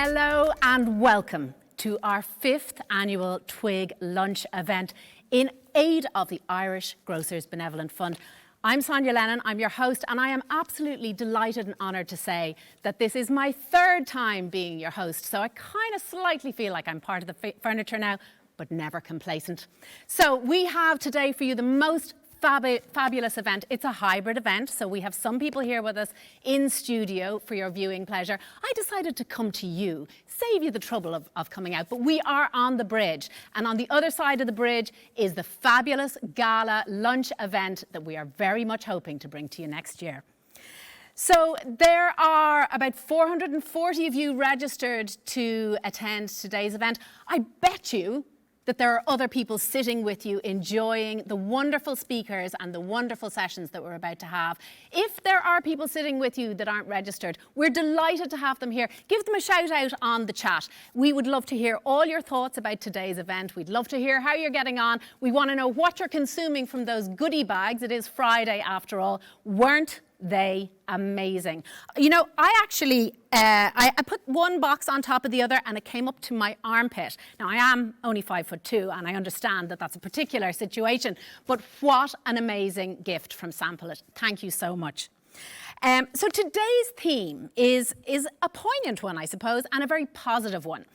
Hello and welcome to our 5th annual TWIG lunch event in aid of the Irish Grocers Benevolent Fund. I'm Sonia Lennon, I'm your host, and I am absolutely delighted and honoured to say that this is my 3rd time being your host, so I kind of slightly feel like I'm part of the furniture now, but never complacent. So we have today for you the most fabulous event. It's a hybrid event, so we have some people here with us in studio for your viewing pleasure. I decided to come to you, save you the trouble of coming out, but we are on the bridge, and on the other side of the bridge is the fabulous gala lunch event that we are very much hoping to bring to you next year. So there are about 440 of you registered to attend today's event. I bet you that there are other people sitting with you enjoying the wonderful speakers and the wonderful sessions that we're about to have. If there are people sitting with you that aren't registered, we're delighted to have them here. Give them a shout out on the chat. We would love to hear all your thoughts about today's event. We'd love to hear how you're getting on. We want to know what you're consuming from those goodie bags. It is Friday after all. Weren't they amazing? You know, I actually, I put one box on top of the other and it came up to my armpit. Now, I am only 5'2" and I understand that that's a particular situation, but what an amazing gift from Sample It. Thank you so much. So today's theme is a poignant one, I suppose, and a very positive one.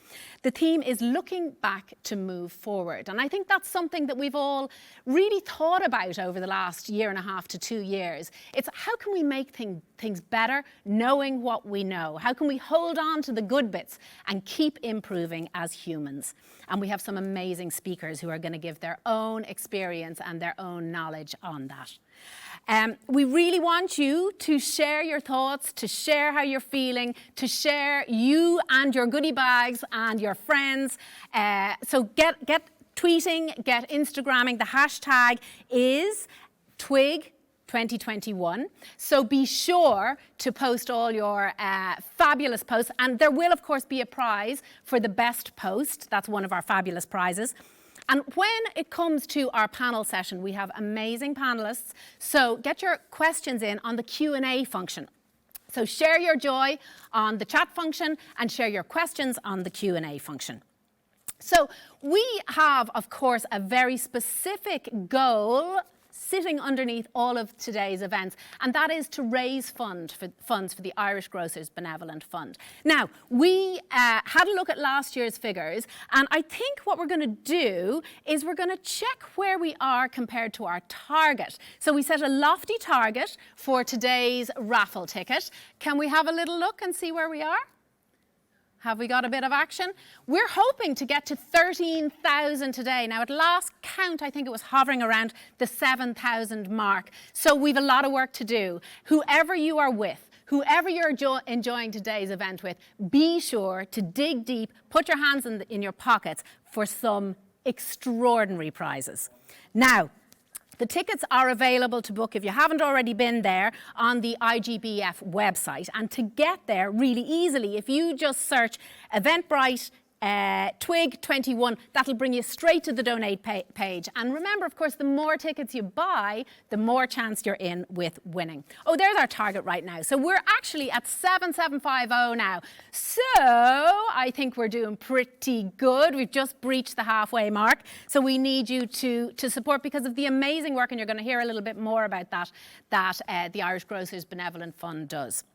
The theme is looking back to move forward. And I think that's something that we've all really thought about over the last 1.5 to 2 years. It's how can we make things better, knowing what we know? How can we hold on to the good bits and keep improving as humans? And we have some amazing speakers who are going to give their own experience and their own knowledge on that. We really want you to share your thoughts, to share how you're feeling, to share you and your goodie bags and your friends. So get tweeting, get Instagramming. The hashtag is TWIG 2021. So be sure to post all your fabulous posts. And there will, of course, be a prize for the best post. That's one of our fabulous prizes. And when it comes to our panel session, we have amazing panelists. So get your questions in on the Q&A function. So share your joy on the chat function and share your questions on the Q&A function. So we have, of course, a very specific goal sitting underneath all of today's events, and that is to raise funds for the Irish Grocers Benevolent Fund. Now, we had a look at last year's figures, and I think what we're going to do is we're going to check where we are compared to our target. So we set a lofty target for today's raffle ticket. Can we have a little look and see where we are? Have we got a bit of action? We're hoping to get to 13,000 today. Now, at last count, I think it was hovering around the 7,000 mark. So we've a lot of work to do. Whoever you are with, whoever you're enjoying today's event with, be sure to dig deep, put your hands in your pockets for some extraordinary prizes. Now, the tickets are available to book if you haven't already been there on the IGBF website. And to get there really easily, if you just search Eventbrite TWIG 21, that'll bring you straight to the donate page. And remember, of course, the more tickets you buy, the more chance you're in with winning. Oh, there's our target right now. So we're actually at 7750 now. So I think we're doing pretty good. We've just breached the halfway mark. So we need you to support because of the amazing work, and you're going to hear a little bit more about that the Irish Grocers Benevolent Fund does.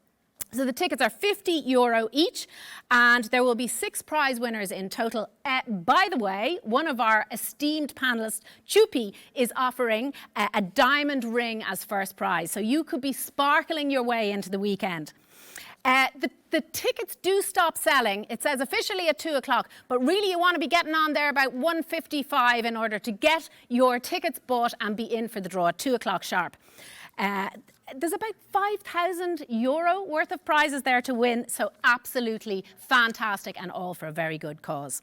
So the tickets are €50 each, and there will be 6 prize winners in total. By the way, one of our esteemed panelists, Chupi, is offering a diamond ring as first prize. So you could be sparkling your way into the weekend. The tickets do stop selling. It says officially at 2 o'clock, but really you want to be getting on there about 1:55 in order to get your tickets bought and be in for the draw at 2 o'clock sharp. There's about €5,000 worth of prizes there to win, so absolutely fantastic and all for a very good cause.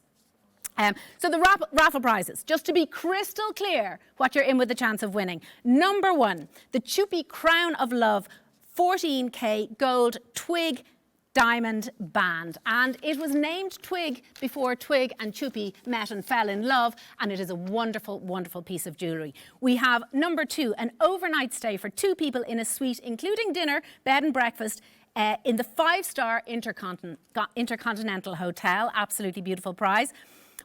So the raffle prizes, just to be crystal clear what you're in with the chance of winning. Number 1, the Chupi Crown of Love 14K Gold TWIG Diamond Band, and it was named TWIG before Twig and Chupi met and fell in love, and it is a wonderful, wonderful piece of jewellery. We have number 2, an overnight stay for 2 people in a suite, including dinner, bed and breakfast, in the 5-star Intercontinental Hotel. Absolutely beautiful prize.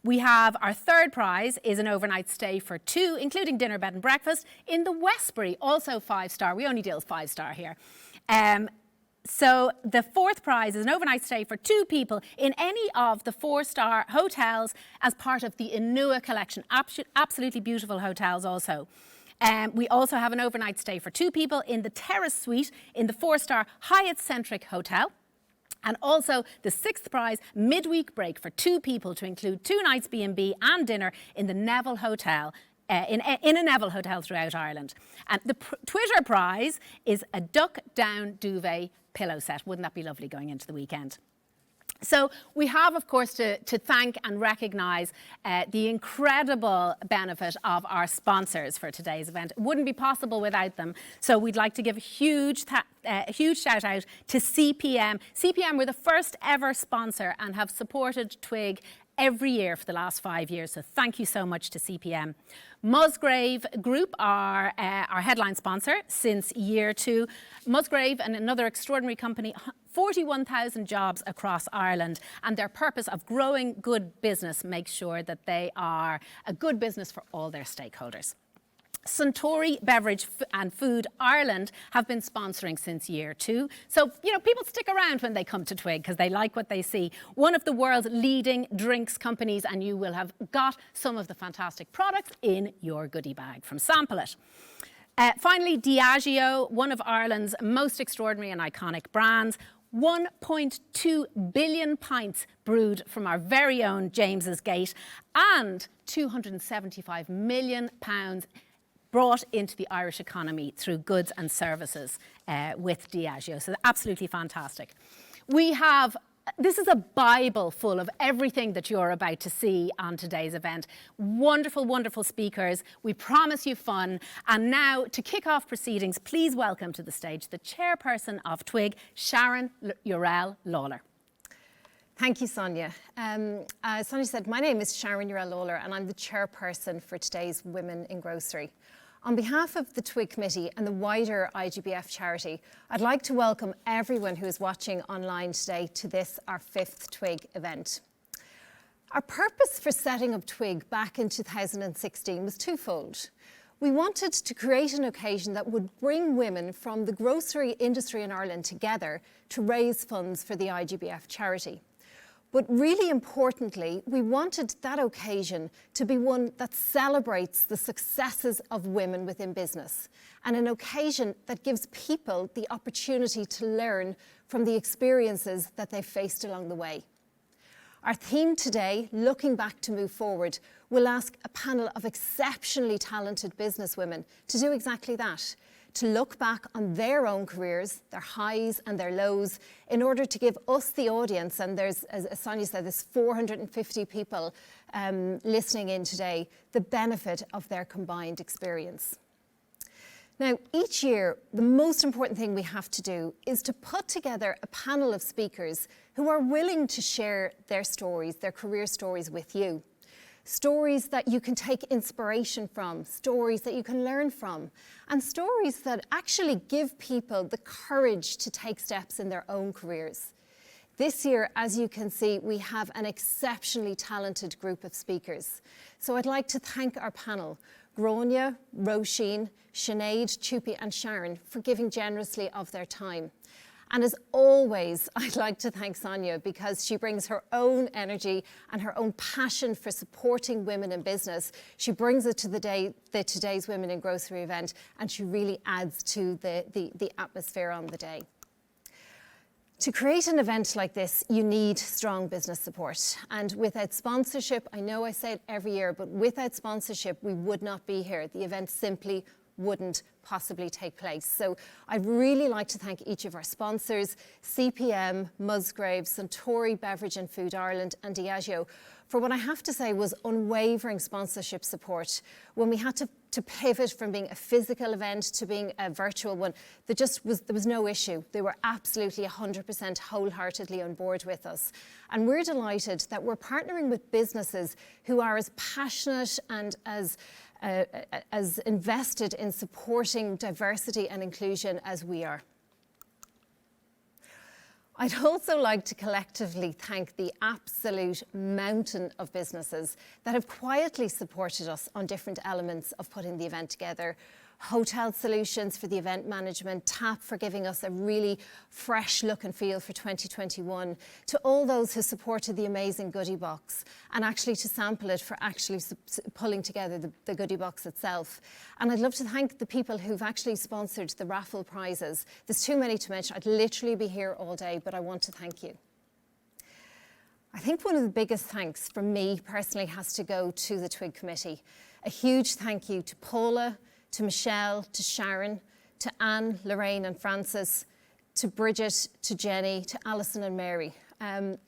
We have our third prize is an overnight stay for 2, including dinner, bed and breakfast, in the Westbury, also 5-star. We only deal 5-star here. So the fourth prize is an overnight stay for 2 people in any of the 4-star hotels as part of the Inua collection. Absolutely beautiful hotels also. We also have an overnight stay for 2 people in the Terrace Suite in the 4-star Hyatt Centric Hotel. And also the 6th prize, midweek break for 2 people to include 2 nights B&B and dinner in the Neville Hotel, in a Neville Hotel throughout Ireland. And the Twitter prize is a duck down duvet pillow set. Wouldn't that be lovely going into the weekend? So we have, of course, to thank and recognise the incredible benefit of our sponsors for today's event. It wouldn't be possible without them. So we'd like to give a huge shout out to CPM. CPM were the first ever sponsor and have supported TWIG every year for the last 5 years. So thank you so much to CPM. Musgrave Group are our headline sponsor since year 2. Musgrave and another extraordinary company, 41,000 jobs across Ireland, and their purpose of growing good business makes sure that they are a good business for all their stakeholders. Suntory Beverage and Food Ireland have been sponsoring since year 2. So, you know, people stick around when they come to TWIG because they like what they see. One of the world's leading drinks companies, and you will have got some of the fantastic products in your goodie bag from Sample It. Finally, Diageo, one of Ireland's most extraordinary and iconic brands. 1.2 billion pints brewed from our very own James's Gate, and £275 million brought into the Irish economy through goods and services with Diageo. So absolutely fantastic. This is a Bible full of everything that you're about to see on today's event. Wonderful, wonderful speakers. We promise you fun. And now, to kick off proceedings, please welcome to the stage the chairperson of TWIG, Sharon Urell-Lawler. Thank you, Sonia. As Sonia said, my name is Sharon Urell-Lawler and I'm the chairperson for today's Women in Grocery. On behalf of the TWIG committee and the wider IGBF charity, I'd like to welcome everyone who is watching online today to this, our 5th TWIG event. Our purpose for setting up TWIG back in 2016 was twofold. We wanted to create an occasion that would bring women from the grocery industry in Ireland together to raise funds for the IGBF charity. But really importantly, we wanted that occasion to be one that celebrates the successes of women within business, and an occasion that gives people the opportunity to learn from the experiences that they've faced along the way. Our theme today, Looking Back to Move Forward, will ask a panel of exceptionally talented businesswomen to do exactly that, to look back on their own careers, their highs and their lows, in order to give us, the audience, and there's, as Sonia said, there's 450 people listening in today, the benefit of their combined experience. Now, each year, the most important thing we have to do is to put together a panel of speakers who are willing to share their stories, their career stories with you. Stories that you can take inspiration from, stories that you can learn from, and stories that actually give people the courage to take steps in their own careers. This year, as you can see, we have an exceptionally talented group of speakers. So I'd like to thank our panel, Gráinne, Roisin, Sinead, Chupi and Sharon, for giving generously of their time. And as always, I'd like to thank Sonia because she brings her own energy and her own passion for supporting women in business. She brings it to today's Women in Grocery event, and she really adds to the atmosphere on the day. To create an event like this, you need strong business support. And without sponsorship, I know I say it every year, but without sponsorship, we would not be here. The event simply wouldn't possibly take place. So I'd really like to thank each of our sponsors, CPM, Musgrave, Suntory Beverage and Food Ireland and Diageo, for what I have to say was unwavering sponsorship support. When we had to pivot from being a physical event to being a virtual one, there was no issue. They were absolutely 100% wholeheartedly on board with us. And we're delighted that we're partnering with businesses who are as passionate and as invested in supporting diversity and inclusion as we are. I'd also like to collectively thank the absolute mountain of businesses that have quietly supported us on different elements of putting the event together. Hotel Solutions for the event management, TAP for giving us a really fresh look and feel for 2021, to all those who supported the amazing goodie box, and actually to sample it for actually pulling together the goodie box itself. And I'd love to thank the people who've actually sponsored the raffle prizes. There's too many to mention. I'd literally be here all day, but I want to thank you. I think one of the biggest thanks from me personally has to go to the TWIG committee. A huge thank you to Paula, to Michelle, to Sharon, to Anne, Lorraine and Frances, to Bridget, to Jenny, to Alison and Mary.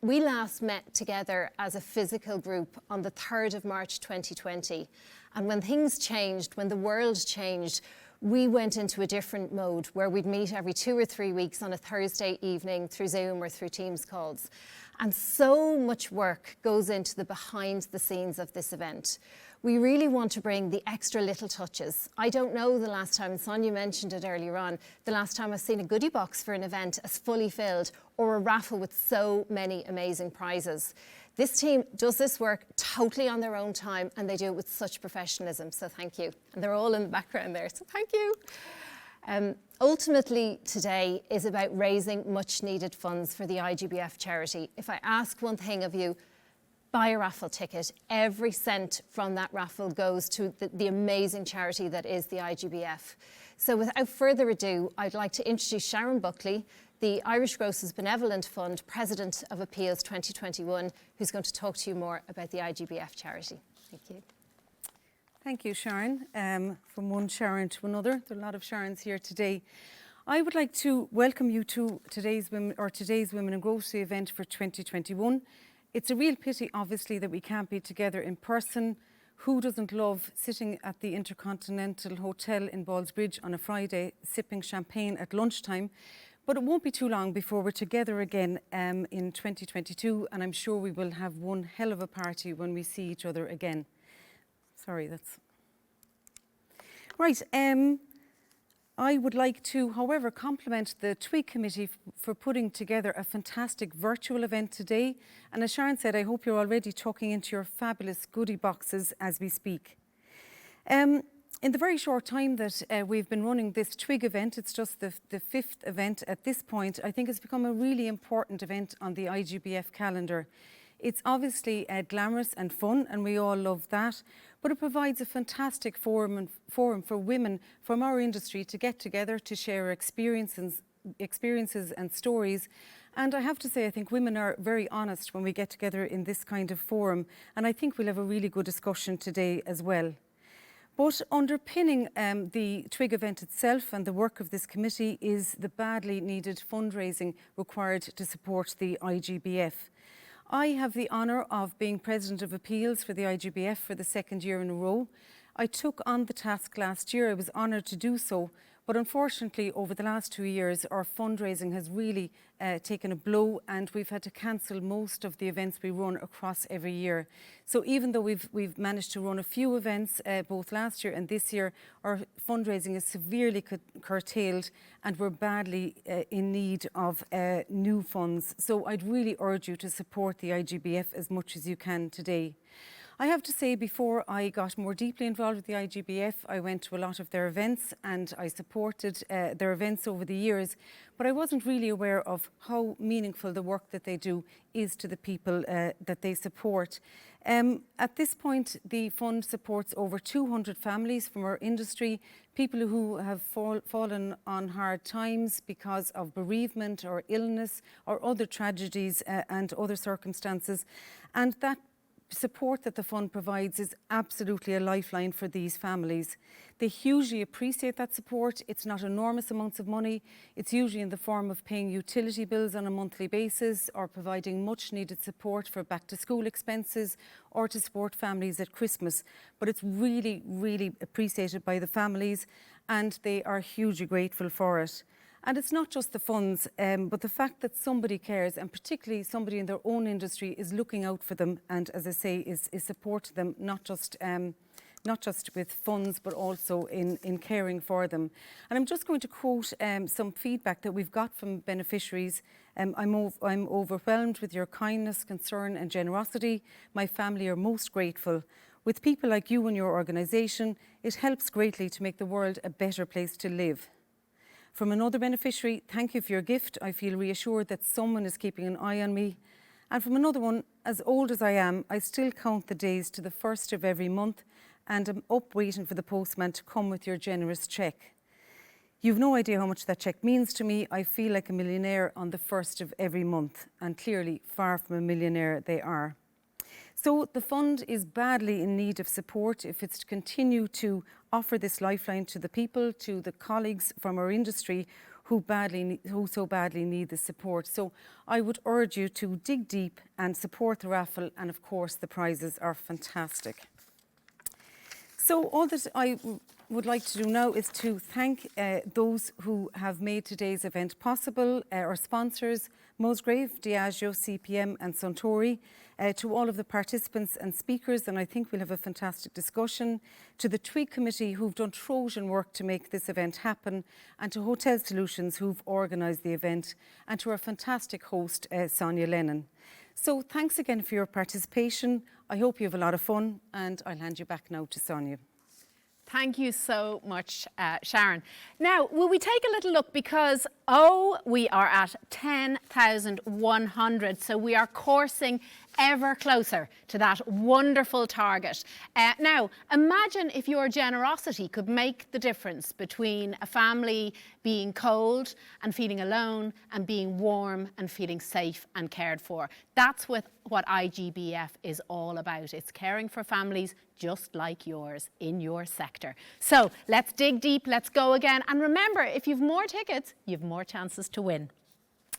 We last met together as a physical group on the 3rd of March 2020. And when things changed, when the world changed, we went into a different mode where we'd meet every 2 or 3 weeks on a Thursday evening through Zoom or through Teams calls. And so much work goes into the behind the scenes of this event. We really want to bring the extra little touches. I don't know the last time, and Sonia mentioned it earlier on, the last time I've seen a goodie box for an event as fully filled or a raffle with so many amazing prizes. This team does this work totally on their own time and they do it with such professionalism, so thank you. And they're all in the background there, so thank you. Ultimately, today is about raising much needed funds for the IGBF charity. If I ask one thing of you, buy a raffle ticket. Every cent from that raffle goes to the amazing charity that is the IGBF. So without further ado, I'd like to introduce Sharon Buckley, the Irish Grocers Benevolent Fund President of Appeals 2021, who's going to talk to you more about the IGBF charity. Thank you. Thank you, Sharon. From one Sharon to another, there are a lot of Sharons here today. I would like to welcome you to today's Women in Grocery event for 2021. It's a real pity, obviously, that we can't be together in person. Who doesn't love sitting at the Intercontinental Hotel in Ballsbridge on a Friday, sipping champagne at lunchtime? But it won't be too long before we're together again in 2022, and I'm sure we will have one hell of a party when we see each other again. Sorry, that's... Right, I would like to, however, compliment the TWIG committee for putting together a fantastic virtual event today. And as Sharon said, I hope you're already tucking into your fabulous goodie boxes as we speak. In the very short time that we've been running this TWIG event, it's just the 5th event at this point, I think it's become a really important event on the IGBF calendar. It's obviously glamorous and fun, and we all love that, but it provides a fantastic forum for women from our industry to get together to share experiences and stories. And I have to say, I think women are very honest when we get together in this kind of forum, and I think we'll have a really good discussion today as well. But underpinning the TWIG event itself and the work of this committee is the badly needed fundraising required to support the IGBF. I have the honour of being President of Appeals for the IGBF for the 2nd year in a row. I took on the task last year. I was honoured to do so. But unfortunately, over the last 2 years, our fundraising has really taken a blow, and we've had to cancel most of the events we run across every year. So even though we've managed to run a few events, both last year and this year, our fundraising is severely curtailed, and we're badly in need of new funds. So I'd really urge you to support the IGBF as much as you can today. I have to say, before I got more deeply involved with the IGBF, I went to a lot of their events and I supported their events over the years, but I wasn't really aware of how meaningful the work that they do is to the people that they support. At this point, the fund supports over 200 families from our industry, people who have fallen on hard times because of bereavement or illness or other tragedies and other circumstances, and that support that the fund provides is absolutely a lifeline for these families. They hugely appreciate that support. It's not enormous amounts of money. It's usually in the form of paying utility bills on a monthly basis or providing much needed support for back to school expenses or to support families at Christmas. But it's really, really appreciated by the families, and they are hugely grateful for it. And it's not just the funds, but the fact that somebody cares, and particularly somebody in their own industry, is looking out for them and, as I say, is supporting them, not just with funds, but also in caring for them. And I'm just going to quote some feedback that we've got from beneficiaries I'm overwhelmed with your kindness, concern and generosity. My family are most grateful. With people like you and your organisation, it helps greatly to make the world a better place to live. From another beneficiary, thank you for your gift. I feel reassured that someone is keeping an eye on me. And from another one, as old as I am, I still count the days to the first of every month and I'm up waiting for the postman to come with your generous cheque. You've no idea how much that cheque means to me. I feel like a millionaire on the first of every month, and clearly far from a millionaire they are. So the fund is badly in need of support if it's to continue to offer this lifeline to the people, to the colleagues from our industry who so badly need the support. So I would urge you to dig deep and support the raffle, and of course the prizes are fantastic. So all that I would like to do now is to thank those who have made today's event possible, our sponsors, Musgrave, Diageo, CPM and Suntory, to all of the participants and speakers, and I think we'll have a fantastic discussion, to the TWIG committee who've done Trojan work to make this event happen, and to Hotel Solutions who've organised the event, and to our fantastic host, Sonia Lennon. So thanks again for your participation. I hope you have a lot of fun, and I'll hand you back now to Sonia. Thank you so much, Sharon. Now, will we take a little look because, we are at 10,100, so we are coursing ever closer to that wonderful target. Now, imagine if your generosity could make the difference between a family being cold and feeling alone and being warm and feeling safe and cared for. That's what IGBF is all about. It's caring for families just like yours in your sector. So let's dig deep, let's go again. And remember, if you've more tickets, you've more chances to win.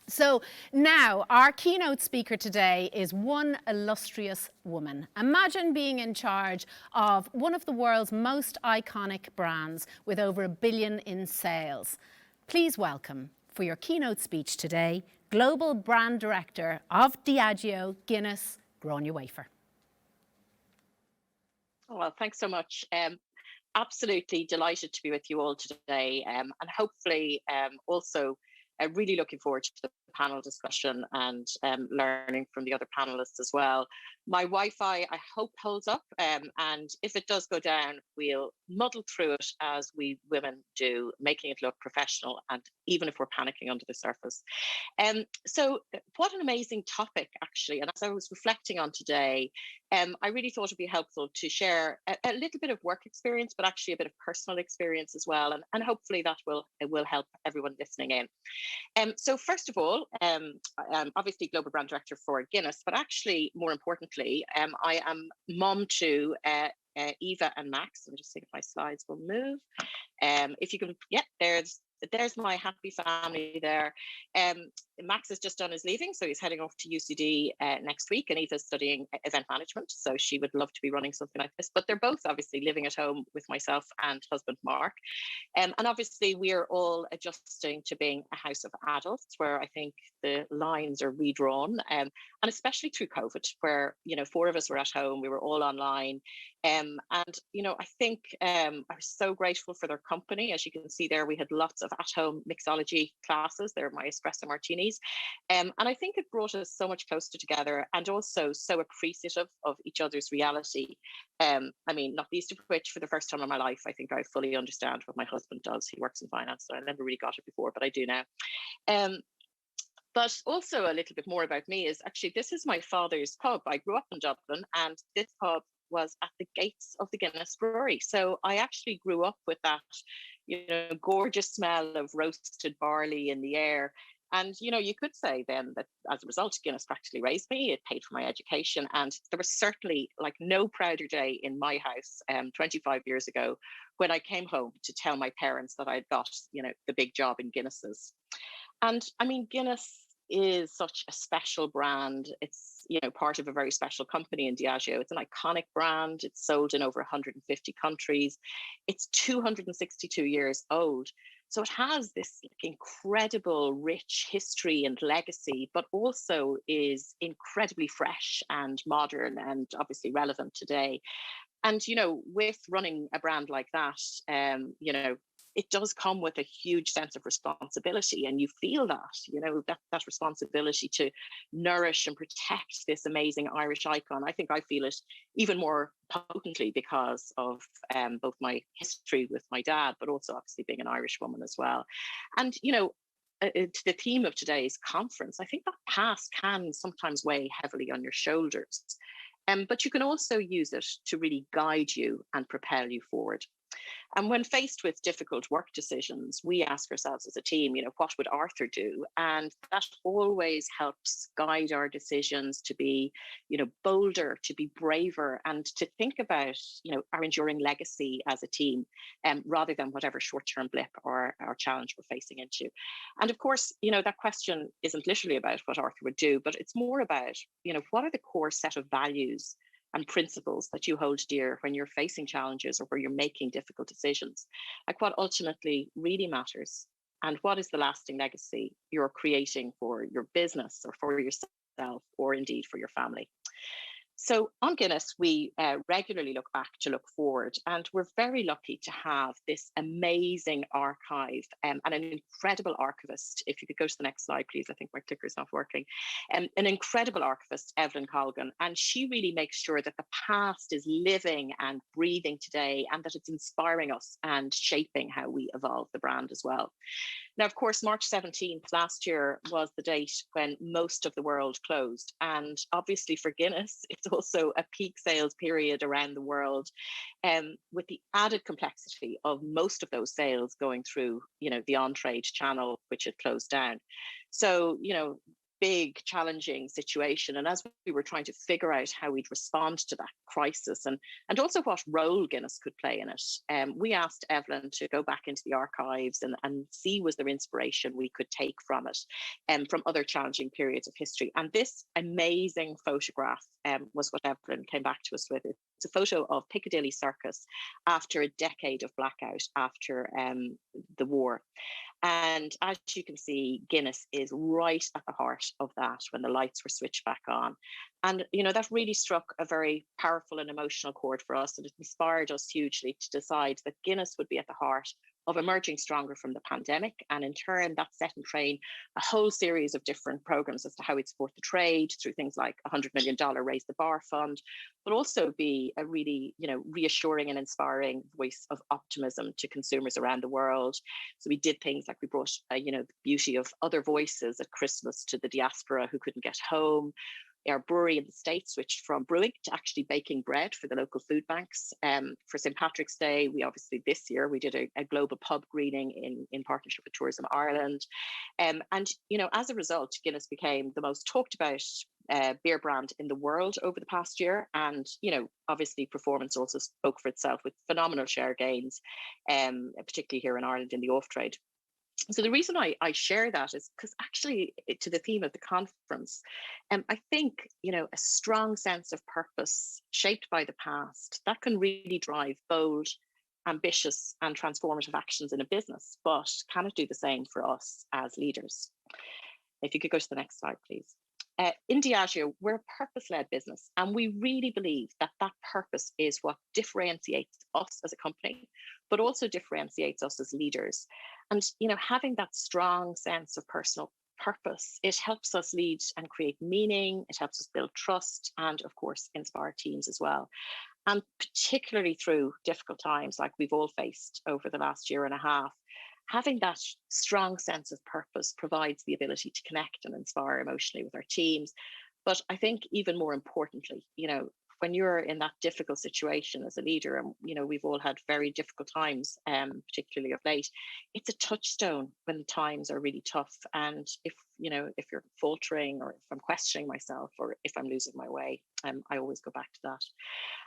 So now our keynote speaker today is one illustrious woman. Imagine being in charge of one of the world's most iconic brands with over $1 billion in sales. Please welcome, for your keynote speech today, Global Brand Director of Diageo, Guinness, Gráinne Wafer. Well, thanks so much. Absolutely delighted to be with you all today, and hopefully also really looking forward to the panel discussion and learning from the other panelists as well. My Wi-Fi, I hope, holds up, and if it does go down, we'll muddle through it as we women do, making it look professional, and even if we're panicking under the surface. So what an amazing topic, actually. And as I was reflecting on today, I really thought it'd be helpful to share a little bit of work experience, but actually a bit of personal experience as well. And hopefully that will help everyone listening in. So first of all, I'm obviously Global Brand Director for Guinness, but actually more importantly, I am mom to Eva and Max. I'm just seeing if my slides will move. If you can, yeah, there's my happy family there. Max has just done his leaving, so he's heading off to UCD next week, and Eva's studying event management, so she would love to be running something like this. But they're both obviously living at home with myself and husband Mark. And obviously we're all adjusting to being a house of adults, where I think the lines are redrawn, and especially through COVID, where, you know, 4 of us were at home, we were all online. And, you know, I think I was so grateful for their company. As you can see there, we had lots of at-home mixology classes. They're my espresso martinis. And I think it brought us so much closer together, and also so appreciative of each other's reality. I mean, not least of which, for the first time in my life, I think I fully understand what my husband does. He works in finance, so I never really got it before, but I do now. But also a little bit more about me is actually, this is my father's pub. I grew up in Dublin, and this pub was at the gates of the Guinness brewery. So I actually grew up with that, you know, gorgeous smell of roasted barley in the air. And, you know, you could say then that as a result, Guinness practically raised me. It paid for my education. And there was certainly like no prouder day in my house 25 years ago when I came home to tell my parents that I'd got, you know, the big job in Guinness's. And I mean, Guinness is such a special brand. It's, you know, part of a very special company in Diageo. It's an iconic brand. It's sold in over 150 countries. It's 262 years old. So it has this incredible rich history and legacy, but also is incredibly fresh and modern and obviously relevant today. And, you know, with running a brand like that, you know, it does come with a huge sense of responsibility, and you feel that, that responsibility to nourish and protect this amazing Irish icon. I think I feel it even more potently because of both my history with my dad, but also obviously being an Irish woman as well. And to the theme of today's conference, I think that past can sometimes weigh heavily on your shoulders, but you can also use it to really guide you and propel you forward. And when faced with difficult work decisions, we ask ourselves as a team, what would Arthur do? And that always helps guide our decisions to be, bolder, to be braver, and to think about, our enduring legacy as a team, rather than whatever short-term blip or challenge we're facing into. And of course, that question isn't literally about what Arthur would do, but it's more about, what are the core set of values and principles that you hold dear when you're facing challenges or where you're making difficult decisions, like what ultimately really matters, and what is the lasting legacy you're creating for your business or for yourself, or indeed for your family. So on Guinness, we regularly look back to look forward, and we're very lucky to have this amazing archive and an incredible archivist. If you could go to the next slide, please. I think my clicker's not working. An incredible archivist, Evelyn Colgan, and she really makes sure that the past is living and breathing today, and that it's inspiring us and shaping how we evolve the brand as well. Now, of course, March 17th last year was the date when most of the world closed. And obviously for Guinness, it's also a peak sales period around the world, with the added complexity of most of those sales going through, the on-trade channel, which had closed down. So, big challenging situation, and as we were trying to figure out how we'd respond to that crisis, and also what role Guinness could play in it, we asked Evelyn to go back into the archives and see was there inspiration we could take from it, from other challenging periods of history. And this amazing photograph was what Evelyn came back to us with. It's a photo of Piccadilly Circus after a decade of blackout after the war. And as you can see, Guinness is right at the heart of that when the lights were switched back on. And, that really struck a very powerful and emotional chord for us. And it inspired us hugely to decide that Guinness would be at the heart of emerging stronger from the pandemic. And in turn, that set in train a whole series of different programs as to how we'd support the trade through things like $100 million Raise the Bar Fund, but also be a really, reassuring and inspiring voice of optimism to consumers around the world. So we did things like we brought, the beauty of other voices at Christmas to the diaspora who couldn't get home. Our brewery in the States switched from brewing to actually baking bread for the local food banks. For St. Patrick's Day, this year we did a global pub greening in partnership with Tourism Ireland. And, as a result, Guinness became the most talked about beer brand in the world over the past year. And, obviously performance also spoke for itself with phenomenal share gains, particularly here in Ireland in the off-trade. So the reason I share that is because actually, to the theme of the conference, I think, a strong sense of purpose shaped by the past, that can really drive bold, ambitious and transformative actions in a business, but can it do the same for us as leaders? If you could go to the next slide, please. In Diageo, we're a purpose-led business, and we really believe that purpose is what differentiates us as a company, but also differentiates us as leaders. And, having that strong sense of personal purpose, it helps us lead and create meaning, it helps us build trust, and of course, inspire teams as well. And particularly through difficult times like we've all faced over the last year and a half, having that strong sense of purpose provides the ability to connect and inspire emotionally with our teams. But I think even more importantly, when you're in that difficult situation as a leader, and we've all had very difficult times, particularly of late, it's a touchstone when times are really tough. And if you're faltering, or if I'm questioning myself, or if I'm losing my way, I always go back to that.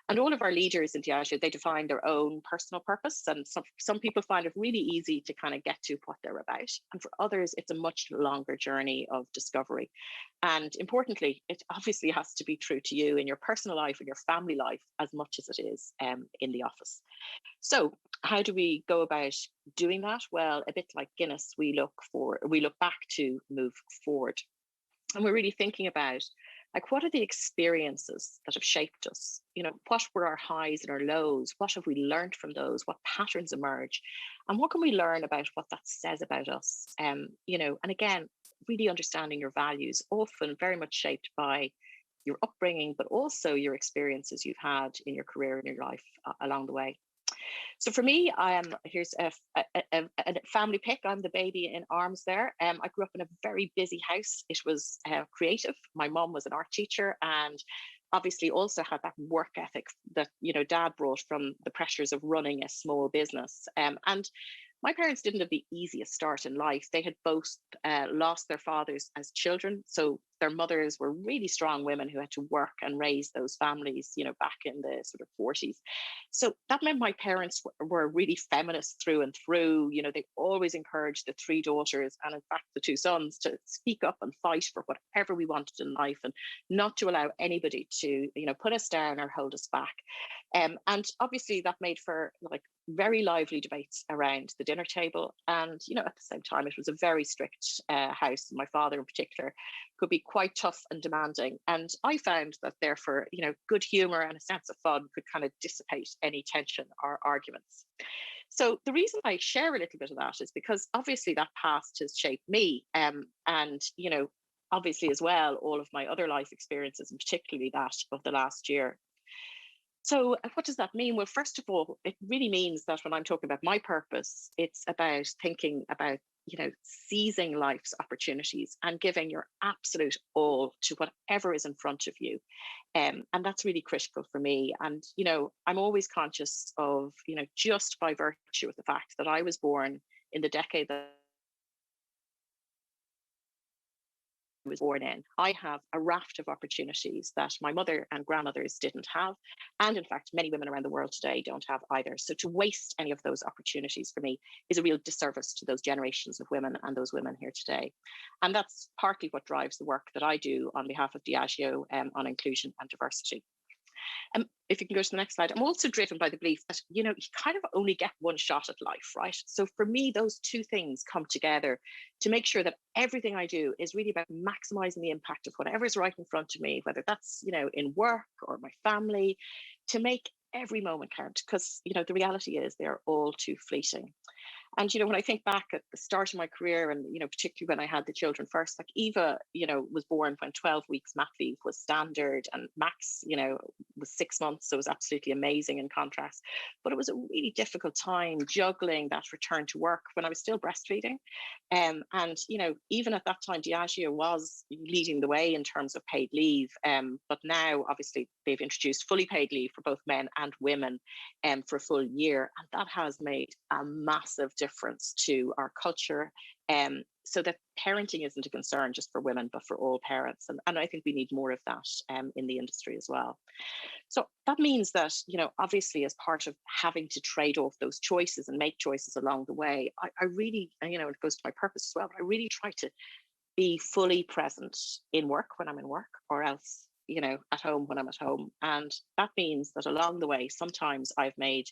And all of our leaders in Diageo, they define their own personal purpose, and some people find it really easy to kind of get to what they're about, and for others it's a much longer journey of discovery. And importantly, it obviously has to be true to you in your personal life and your family life as much as it is in the office. So how do we go about doing that? Well, a bit like Guinness, we look back to move forward, and we're really thinking about Like, what are the experiences that have shaped us? What were our highs and our lows? What have we learned from those? What patterns emerge? And what can we learn about what that says about us? And again, really understanding your values, often very much shaped by your upbringing, but also your experiences you've had in your career and your life along the way. So for me, here's a family pic. I'm the baby in arms there. I grew up in a very busy house. It was creative. My mom was an art teacher and obviously also had that work ethic that, dad brought from the pressures of running a small business. And my parents didn't have the easiest start in life. They had both lost their fathers as children. So their mothers were really strong women who had to work and raise those families, back in the sort of 40s. So that meant my parents were really feminist through and through. They always encouraged the three daughters and in fact the two sons to speak up and fight for whatever we wanted in life and not to allow anybody to, put us down or hold us back. And obviously that made for like very lively debates around the dinner table. And, at the same time, it was a very strict house. My father in particular could be quite tough and demanding. And I found that therefore, good humor and a sense of fun could kind of dissipate any tension or arguments. So the reason I share a little bit of that is because obviously that past has shaped me. And, obviously as well, all of my other life experiences, and particularly that of the last year. So what does that mean? Well, first of all, it really means that when I'm talking about my purpose, it's about thinking about, seizing life's opportunities and giving your absolute all to whatever is in front of you. And that's really critical for me. And, I'm always conscious of, just by virtue of the fact that I was born in the decade that was born in, I have a raft of opportunities that my mother and grandmothers didn't have. And in fact, many women around the world today don't have either. So to waste any of those opportunities for me is a real disservice to those generations of women and those women here today. And that's partly what drives the work that I do on behalf of Diageo on inclusion and diversity. If you can go to the next slide, I'm also driven by the belief that, you kind of only get one shot at life, right? So for me, those two things come together to make sure that everything I do is really about maximizing the impact of whatever's right in front of me, whether that's, in work or my family, to make every moment count, because, the reality is they're all too fleeting. And, when I think back at the start of my career and, particularly when I had the children first, like Eva, was born when 12 weeks mat leave was standard and Max, was 6 months. So it was absolutely amazing in contrast. But it was a really difficult time juggling that return to work when I was still breastfeeding. And, even at that time, Diageo was leading the way in terms of paid leave. But now, obviously, they've introduced fully paid leave for both men and women for a full year. And that has made a massive difference to our culture, so that parenting isn't a concern just for women but for all parents, and I think we need more of that in the industry as well. So that means that, obviously as part of having to trade off those choices and make choices along the way, I really, it goes to my purpose as well, but I really try to be fully present in work when I'm in work, or else, at home when I'm at home. And that means that along the way sometimes I've made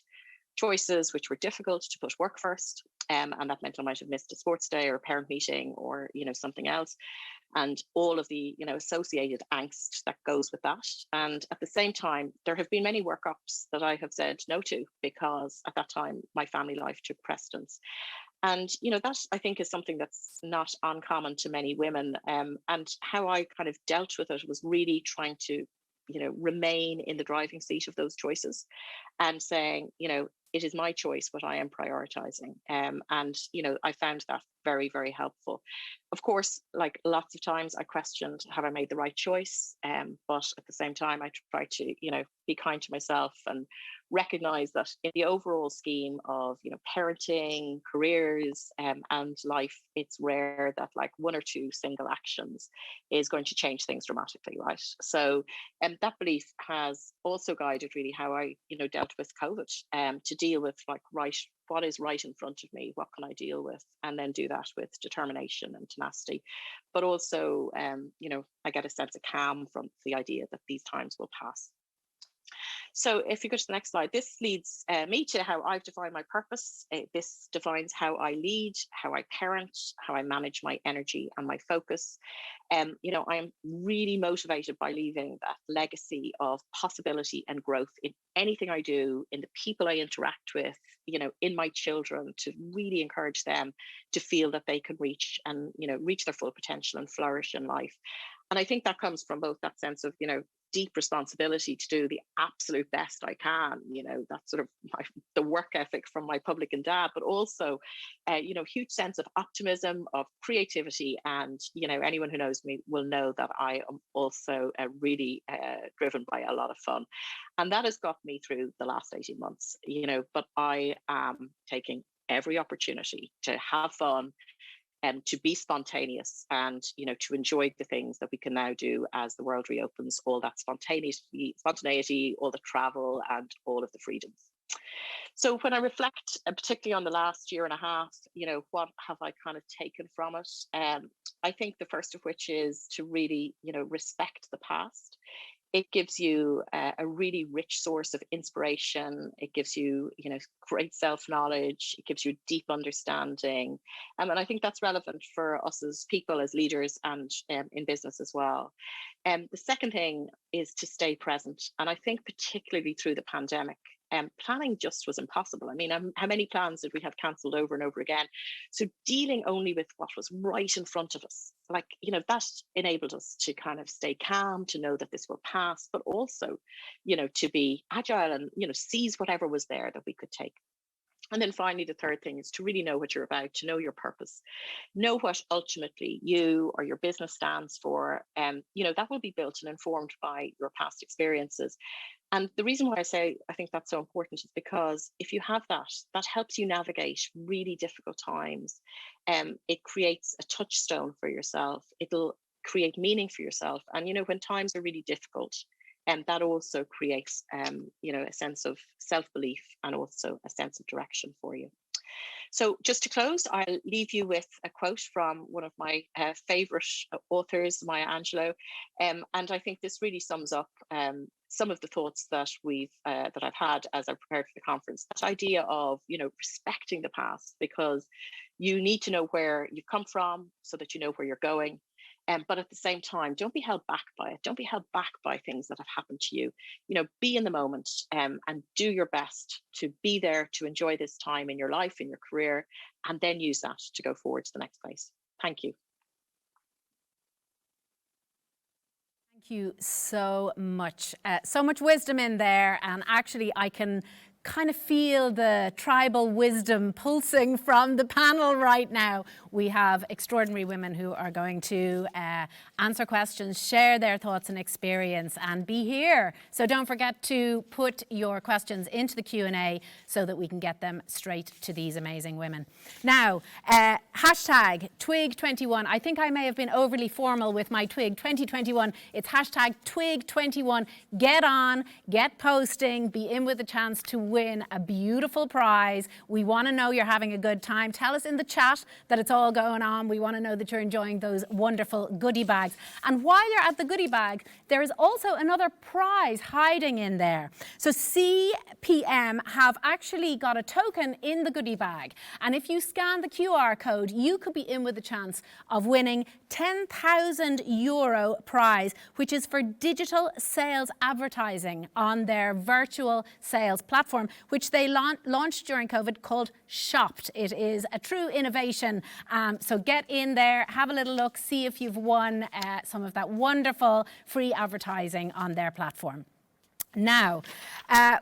choices which were difficult to put work first, and that meant I might have missed a sports day or a parent meeting or something else, and all of the associated angst that goes with that. And at the same time, there have been many workups that I have said no to because at that time my family life took precedence. And that I think is something that's not uncommon to many women. And how I kind of dealt with it was really trying to remain in the driving seat of those choices and saying, it is my choice what I am prioritizing. And, I found that very, very helpful. Of course, like lots of times I questioned, have I made the right choice? But at the same time, I try to, be kind to myself and recognize that in the overall scheme of, parenting, careers, and life, it's rare that like one or two single actions is going to change things dramatically, right? So that belief has also guided really how I, dealt with COVID, to deal with like, right, what is right in front of me, what can I deal with, and then do that with determination and tenacity. But also, I get a sense of calm from the idea that these times will pass. So if you go to the next slide, this leads me to how I've defined my purpose. This defines how I lead, how I parent, how I manage my energy and my focus. You know, I am really motivated by leaving that legacy of possibility and growth in anything I do, in the people I interact with, you know, in my children, to really encourage them to feel that they can reach and, you know, reach their full potential and flourish in life. And I think that comes from both that sense of, you know, deep responsibility to do the absolute best I can, you know, that's sort of the work ethic from my publican dad, but also, you know, huge sense of optimism, of creativity. And, you know, anyone who knows me will know that I am also really driven by a lot of fun. And that has got me through the last 18 months, you know, but I am taking every opportunity to have fun, to be spontaneous, and, you know, to enjoy the things that we can now do as the world reopens, all that spontaneity, all the travel and all of the freedoms. So when I reflect, particularly on the last year and a half, you know, what have I kind of taken from it? I think the first of which is to really, you know, respect the past. It gives you a really rich source of inspiration. It gives you, you know, great self-knowledge. It gives you deep understanding. And I think that's relevant for us as people, as leaders, and in business as well. The second thing is to stay present. And I think particularly through the pandemic, planning just was impossible. I mean, how many plans did we have cancelled over and over again? So dealing only with what was right in front of us, like, you know, that enabled us to kind of stay calm, to know that this will pass, but also, you know, to be agile and, you know, seize whatever was there that we could take. And then finally, the third thing is to really know what you're about, to know your purpose, know what ultimately you or your business stands for. You know, that will be built and informed by your past experiences. And the reason why I think that's so important is because if you have that, that helps you navigate really difficult times. It creates a touchstone for yourself. It'll create meaning for yourself. And, you know, when times are really difficult, and that also creates, you know, a sense of self-belief and also a sense of direction for you. So just to close, I'll leave you with a quote from one of my favorite authors, Maya Angelou. And I think this really sums up some of the thoughts that I've had as I prepared for the conference. That idea of, you know, respecting the past, because you need to know where you've come from so that you know where you're going. But at the same time, don't be held back by it. Don't be held back by things that have happened to you. You know, be in the moment, and do your best to be there, to enjoy this time in your life, in your career, and then use that to go forward to the next place. Thank you. Thank you so much. So much wisdom in there, and actually I can kind of feel the tribal wisdom pulsing from the panel right now. We have extraordinary women who are going to answer questions, share their thoughts and experience, and be here. So don't forget to put your questions into the Q&A so that we can get them straight to these amazing women. Now, hashtag TWIG21. I think I may have been overly formal with my TWIG 2021. It's hashtag TWIG21. Get on, get posting, be in with a chance to win a beautiful prize. We want to know you're having a good time. Tell us in the chat that it's all going on. We want to know that you're enjoying those wonderful goodie bags. And while you're at the goodie bag, there is also another prize hiding in there. So CPM have actually got a token in the goodie bag. And if you scan the QR code, you could be in with a chance of winning €10,000 prize, which is for digital sales advertising on their virtual sales platform, which they launched during COVID, called Shopped. It is a true innovation. So get in there, have a little look, see if you've won some of that wonderful free advertising on their platform. Now,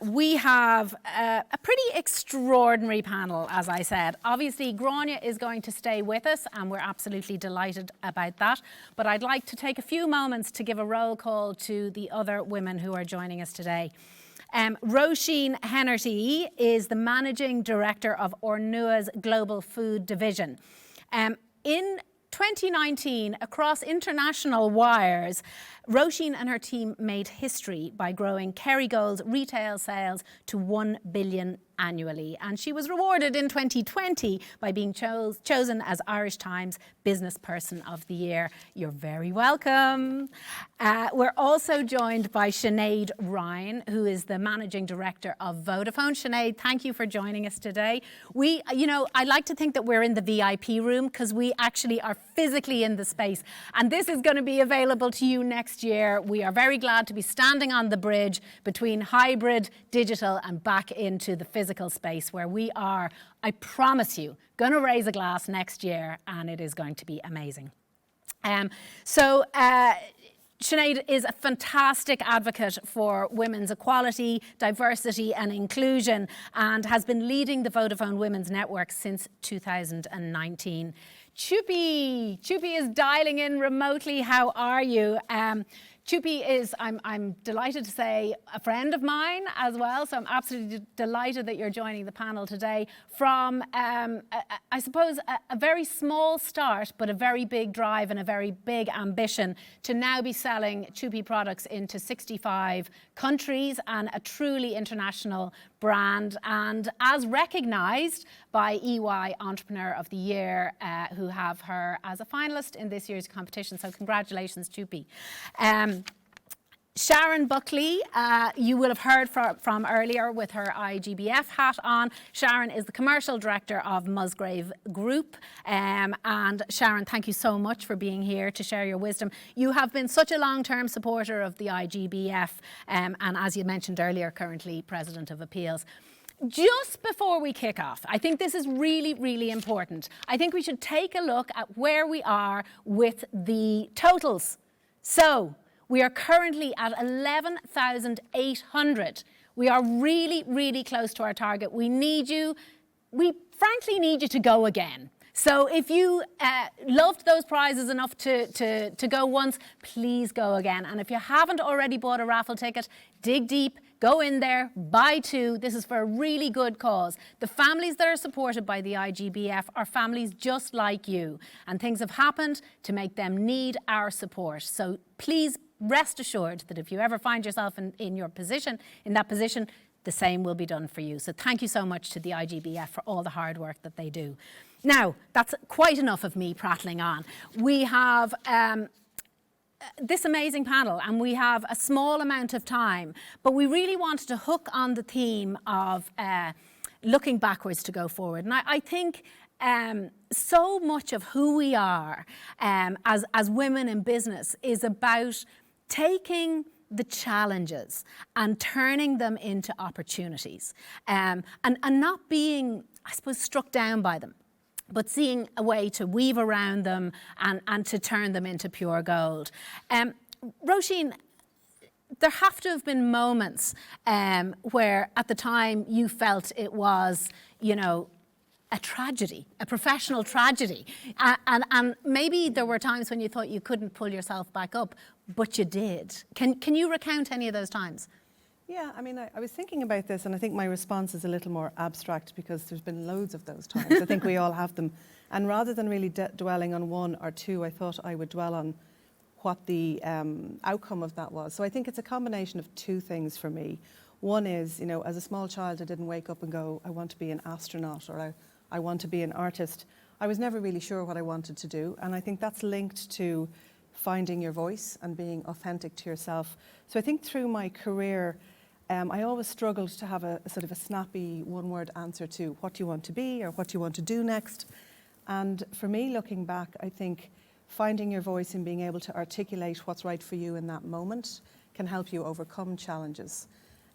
we have a pretty extraordinary panel, as I said. Obviously, Grania is going to stay with us, and we're absolutely delighted about that. But I'd like to take a few moments to give a roll call to the other women who are joining us today. Roisin Hennerty is the Managing Director of Ornua's Global Food Division. In 2019, across international wires, Roisin and her team made history by growing Kerrygold's retail sales to €1 billion annually. And she was rewarded in 2020 by being chosen as Irish Times Business Person of the Year. You're very welcome. We're also joined by Sinead Ryan, who is the Managing Director of Vodafone. Sinead, thank you for joining us today. I like to think that we're in the VIP room because we actually are physically in the space. And this is going to be available to you next year. We are very glad to be standing on the bridge between hybrid, digital, and back into the physical space where we are, I promise you, going to raise a glass next year, and it is going to be amazing. Sinead is a fantastic advocate for women's equality, diversity and inclusion, and has been leading the Vodafone Women's Network since 2019. Chupi is dialing in remotely. How are you? Chupi is, I'm delighted to say, a friend of mine as well, so I'm absolutely delighted that you're joining the panel today from, I suppose, a very small start, but a very big drive and a very big ambition to now be selling Chupi products into 65 countries and a truly international brand, and as recognised by EY Entrepreneur of the Year, who have her as a finalist in this year's competition. So congratulations, Chupi. Sharon Buckley, you will have heard from earlier with her IGBF hat on. Sharon is the Commercial Director of Musgrave Group. And Sharon, thank you so much for being here to share your wisdom. You have been such a long-term supporter of the IGBF, and as you mentioned earlier, currently President of Appeals. Just before we kick off, I think this is really, really important. I think we should take a look at where we are with the totals. So, we are currently at 11,800. We are really, really close to our target. We frankly need you to go again. So if you loved those prizes enough to go once, please go again. And if you haven't already bought a raffle ticket, dig deep, go in there, buy two. This is for a really good cause. The families that are supported by the IGBF are families just like you. And things have happened to make them need our support. So please rest assured that if you ever find yourself in that position, the same will be done for you. So thank you so much to the IGBF for all the hard work that they do. Now, that's quite enough of me prattling on. We have this amazing panel and we have a small amount of time, but we really wanted to hook on the theme of looking backwards to go forward. And I think so much of who we are as women in business is about taking the challenges and turning them into opportunities, and not being, I suppose, struck down by them, but seeing a way to weave around them and to turn them into pure gold. Roisin, there have to have been moments where at the time you felt it was, a tragedy, a professional tragedy. And maybe there were times when you thought you couldn't pull yourself back up, but you did. Can you recount any of those times? Yeah, I mean, I was thinking about this and I think my response is a little more abstract because there's been loads of those times. I think we all have them. And rather than really dwelling on one or two, I thought I would dwell on what the outcome of that was. So I think it's a combination of two things for me. One is, as a small child, I didn't wake up and go, I want to be an astronaut or I want to be an artist. I was never really sure what I wanted to do. And I think that's linked to finding your voice and being authentic to yourself. So I think through my career, I always struggled to have a sort of a snappy one-word answer to what you want to be or what you want to do next. And for me, looking back, I think finding your voice and being able to articulate what's right for you in that moment can help you overcome challenges.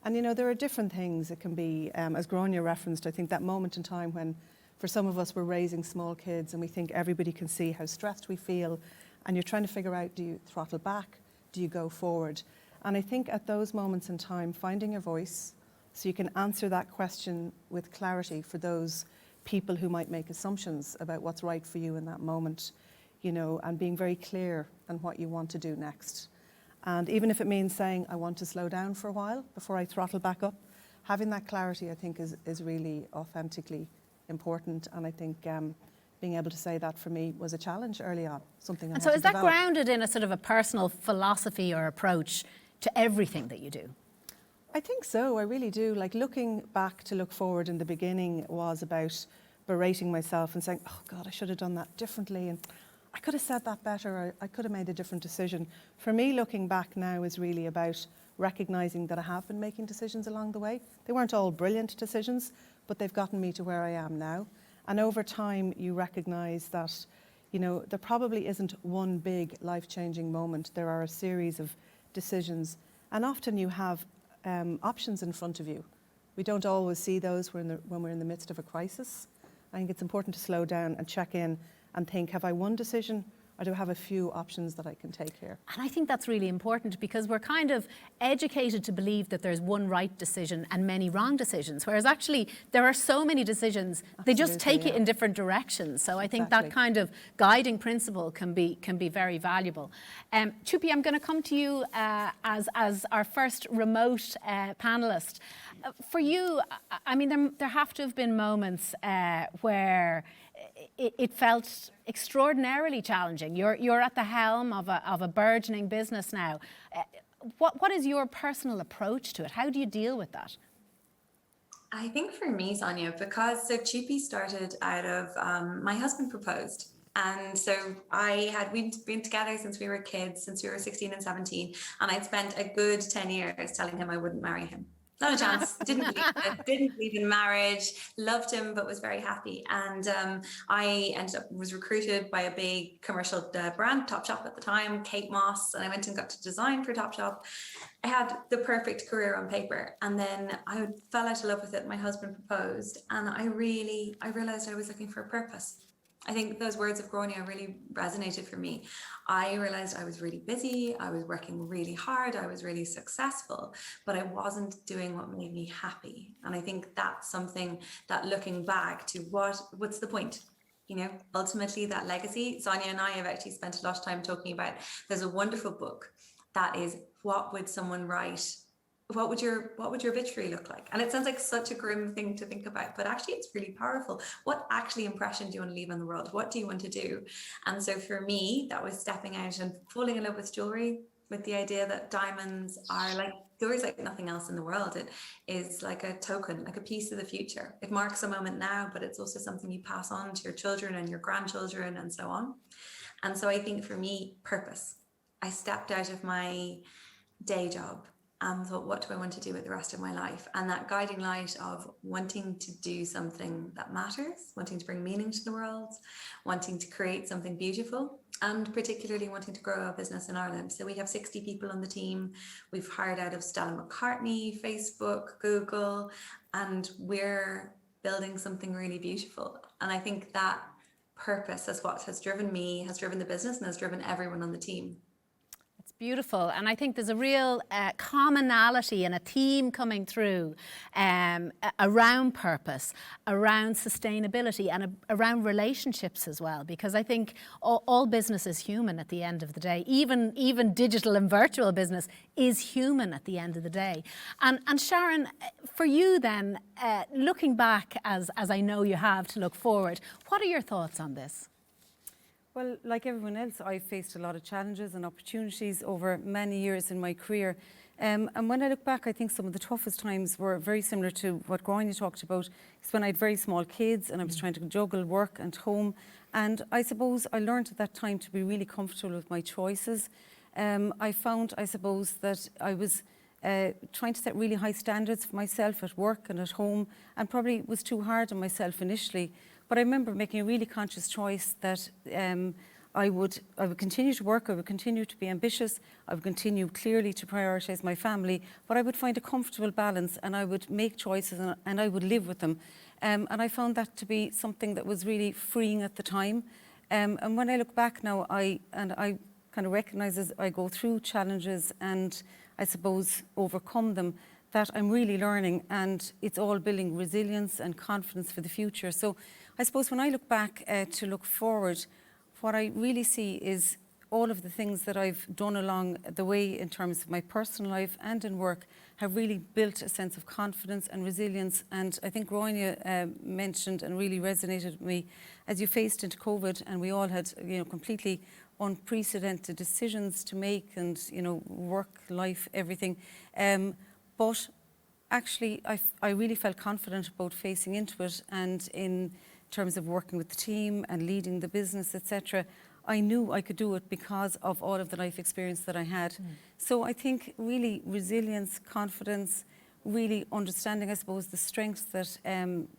And there are different things. It can be, as Gráinne referenced, I think that moment in time when, for some of us, we're raising small kids and we think everybody can see how stressed we feel, and you're trying to figure out, do you throttle back? Do you go forward? And I think at those moments in time, finding your voice so you can answer that question with clarity for those people who might make assumptions about what's right for you in that moment, and being very clear on what you want to do next. And even if it means saying, I want to slow down for a while before I throttle back up, having that clarity, I think, is really authentically important. And I think being able to say that for me was a challenge early on, something I had to develop. And so is that grounded in a sort of a personal philosophy or approach to everything that you do? I think so, I really do. Like looking back to look forward in the beginning was about berating myself and saying, oh God, I should have done that differently and I could have said that better, or I could have made a different decision. For me, looking back now is really about recognising that I have been making decisions along the way. They weren't all brilliant decisions, but they've gotten me to where I am now. And over time, you recognise that, you know, there probably isn't one big life-changing moment. There are a series of decisions, and often you have options in front of you. We don't always see those when we're in the midst of a crisis. I think it's important to slow down and check in and think, have I one decision or do I have a few options that I can take here? And I think that's really important because we're kind of educated to believe that there's one right decision and many wrong decisions, whereas actually there are so many decisions, they just take it in different directions. So I think that kind of guiding principle can be very valuable. Chupi, I'm going to come to you as our first remote panellist. For you, I mean, there have to have been moments where it felt extraordinarily challenging. You're at the helm of a burgeoning business now. What is your personal approach to it? How do you deal with that? I think for me, Sonia, because so Chupi started out of my husband proposed. And so we'd been together since we were kids, since we were 16 and 17. And I'd spent a good 10 years telling him I wouldn't marry him. Not a chance. Didn't believe in marriage, loved him, but was very happy. And I was recruited by a big commercial brand, Topshop at the time, Kate Moss, and I went and got to design for Topshop. I had the perfect career on paper, and then I fell out of love with it. My husband proposed, and I realized I was looking for a purpose. I think those words of Gráinne really resonated for me. I realized I was really busy, I was working really hard, I was really successful, but I wasn't doing what made me happy. And I think that's something that looking back to what's the point? You know, ultimately that legacy, Sonia and I have actually spent a lot of time talking about, there's a wonderful book that is, what would someone write? What would your obituary look like? And it sounds like such a grim thing to think about, but actually it's really powerful. What actually impression do you want to leave on the world? What do you want to do? And so for me, that was stepping out and falling in love with jewelry, with the idea that diamonds are like jewelry, like nothing else in the world. It is like a token, like a piece of the future. It marks a moment now, but it's also something you pass on to your children and your grandchildren and so on. And so I think for me, purpose. I stepped out of my day job and thought, what do I want to do with the rest of my life? And that guiding light of wanting to do something that matters, wanting to bring meaning to the world, wanting to create something beautiful, and particularly wanting to grow our business in Ireland. So we have 60 people on the team. We've hired out of Stella McCartney, Facebook, Google, and we're building something really beautiful. And I think that purpose is what has driven me, has driven the business, and has driven everyone on the team. Beautiful, and I think there's a real commonality and a theme coming through around purpose, around sustainability, and around relationships as well, because I think all business is human at the end of the day. Even digital and virtual business is human at the end of the day. And Sharon, for you then, looking back as I know you have to look forward, what are your thoughts on this? Well, like everyone else, I faced a lot of challenges and opportunities over many years in my career. And when I look back, I think some of the toughest times were very similar to what Gráinne talked about. It's when I had very small kids and I was trying to juggle work and home. And I suppose I learned at that time to be really comfortable with my choices. I found, I suppose, that I was trying to set really high standards for myself at work and at home, and probably was too hard on myself initially. But I remember making a really conscious choice that I would continue to work, I would continue to be ambitious, I would continue clearly to prioritise my family, but I would find a comfortable balance and I would make choices and I would live with them. And I found that to be something that was really freeing at the time. And when I look back now, I kind of recognise as I go through challenges and I suppose overcome them, that I'm really learning, and it's all building resilience and confidence for the future. So I suppose when I look back to look forward, what I really see is all of the things that I've done along the way in terms of my personal life and in work have really built a sense of confidence and resilience. And I think Gráinne mentioned and really resonated with me, as you faced into COVID and we all had, completely unprecedented decisions to make and, work, life, everything. But actually I really felt confident about facing into it, and in terms of working with the team and leading the business, etc., I knew I could do it because of all of the life experience that I had. So I think really resilience, confidence, really understanding, I suppose, the strengths that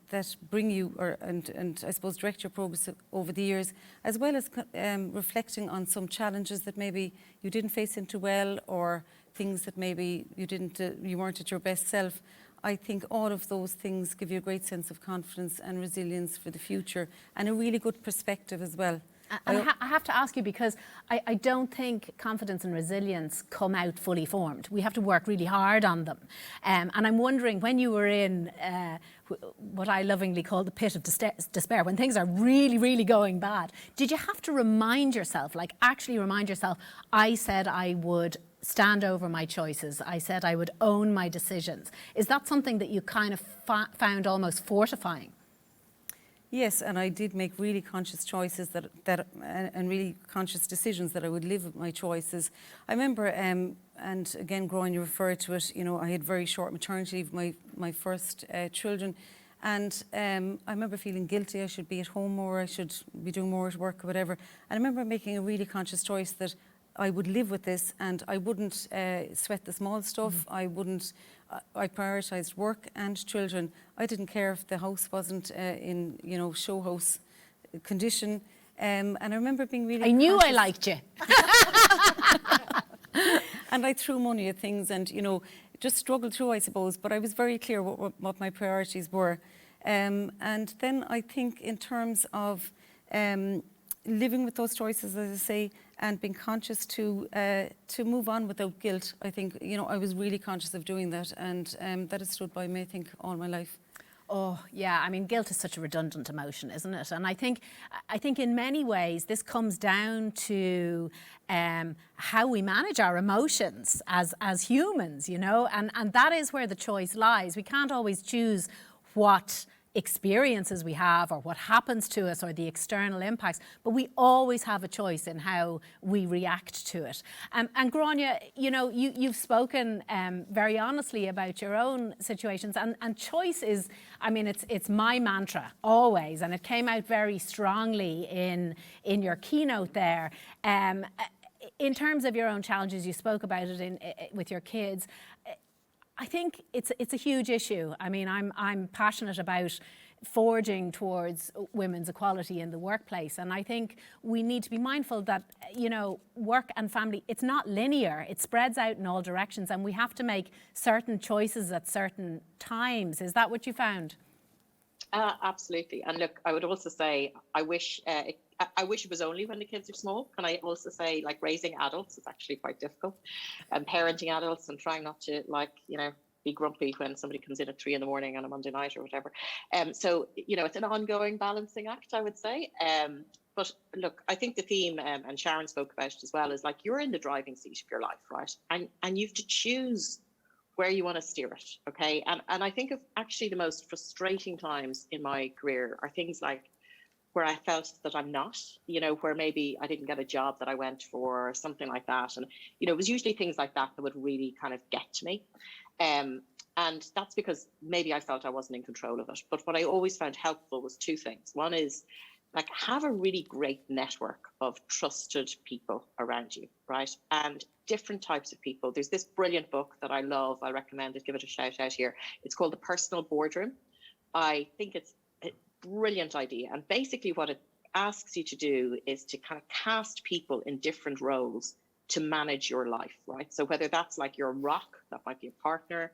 that bring you and I suppose direct your progress over the years, as well as reflecting on some challenges that maybe you didn't face into well, or things that maybe you weren't at your best self. I think all of those things give you a great sense of confidence and resilience for the future, and a really good perspective as well. And I have to ask you, because I don't think confidence and resilience come out fully formed. We have to work really hard on them. And I'm wondering, when you were in what I lovingly call the pit of despair, when things are really, really going bad, did you have to remind yourself, like actually remind yourself, I said I would stand over my choices, I said I would own my decisions? Is that something that you kind of found almost fortifying? Yes, and I did make really conscious choices and really conscious decisions that I would live with my choices. I remember, and again, Groin, you referred to it, you know, I had very short maternity leave, my first children, and I remember feeling guilty. I should be at home more, I should be doing more at work or whatever. And I remember making a really conscious choice that I would live with this, and I wouldn't sweat the small stuff. I prioritised work and children. I didn't care if the house wasn't in, you know, show house condition. And I remember being really knew conscious. I liked you. And I threw money at things and, you know, just struggled through, I suppose. But I was very clear what my priorities were. And then I think in terms of living with those choices, as I say, and being conscious to move on without guilt. I think, you know, I was really conscious of doing that, and that has stood by me, I think, all my life. Oh, yeah. I mean, guilt is such a redundant emotion, isn't it? And I think in many ways this comes down to how we manage our emotions as humans, you know, and that is where the choice lies. We can't always choose what experiences we have or what happens to us or the external impacts, but we always have a choice in how we react to it. And Grania, you know, you've spoken very honestly about your own situations, and choice is, I mean, it's my mantra always, and it came out very strongly in your keynote there. In terms of your own challenges, you spoke about it with your kids. I think it's a huge issue. I mean, I'm passionate about forging towards women's equality in the workplace, and I think we need to be mindful that, you know, work and family, it's not linear. It spreads out in all directions, and we have to make certain choices at certain times. Is that what you found? Absolutely. And look, I would also say I wish it was only when the kids are small. Can I also say, like, raising adults is actually quite difficult, and parenting adults and trying not to, like, you know, be grumpy when somebody comes in at 3 a.m. on a Monday night or whatever. So, you know, it's an ongoing balancing act, I would say. But look, I think the theme, and Sharon spoke about it as well, is like, you're in the driving seat of your life, right? And you have to choose where you want to steer it, okay? And I think of actually the most frustrating times in my career are things like where I felt that I'm not, you know, where maybe I didn't get a job that I went for or something like that. And, you know, it was usually things like that that would really kind of get to me. And that's because maybe I felt I wasn't in control of it. But what I always found helpful was two things. One is, like, have a really great network of trusted people around you, right? And different types of people. There's this brilliant book that I love. I recommend it. Give it a shout out here. It's called The Personal Boardroom. I think it's a brilliant idea. And basically what it asks you to do is to kind of cast people in different roles to manage your life, right? So whether that's like your rock, that might be a partner,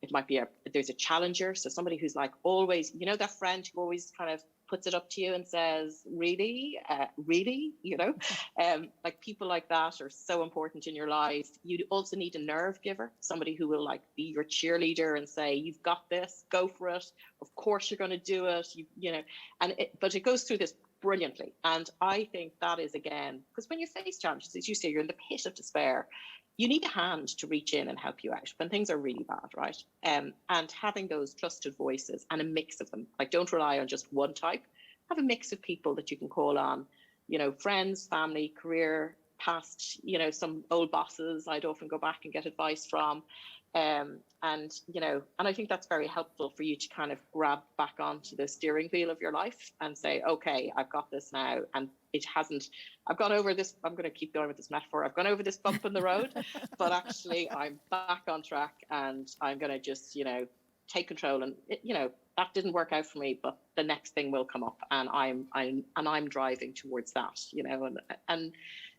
it might be there's a challenger. So somebody who's like always, you know, that friend who always kind of puts it up to you and says, really, you know, like people like that are so important in your life. You also need a nerve giver, somebody who will like be your cheerleader and say, you've got this, go for it. Of course you're going to do it, you know, but it goes through this brilliantly. And I think that is, again, because when you face challenges, as you say, you're in the pit of despair, you need a hand to reach in and help you out when things are really bad, right? And having those trusted voices and a mix of them, like, don't rely on just one type, have a mix of people that you can call on, you know, friends, family, career past, you know, some old bosses I'd often go back and get advice from. And, you know, and I think that's very helpful for you to kind of grab back onto the steering wheel of your life and say, okay, I've got this now. And it hasn't, I've gone over this, I'm going to keep going with this metaphor. I've gone over this bump in the road, but actually I'm back on track, and I'm going to just, you know, take control. And, you know, that didn't work out for me, but the next thing will come up, and I'm driving towards that, you know, and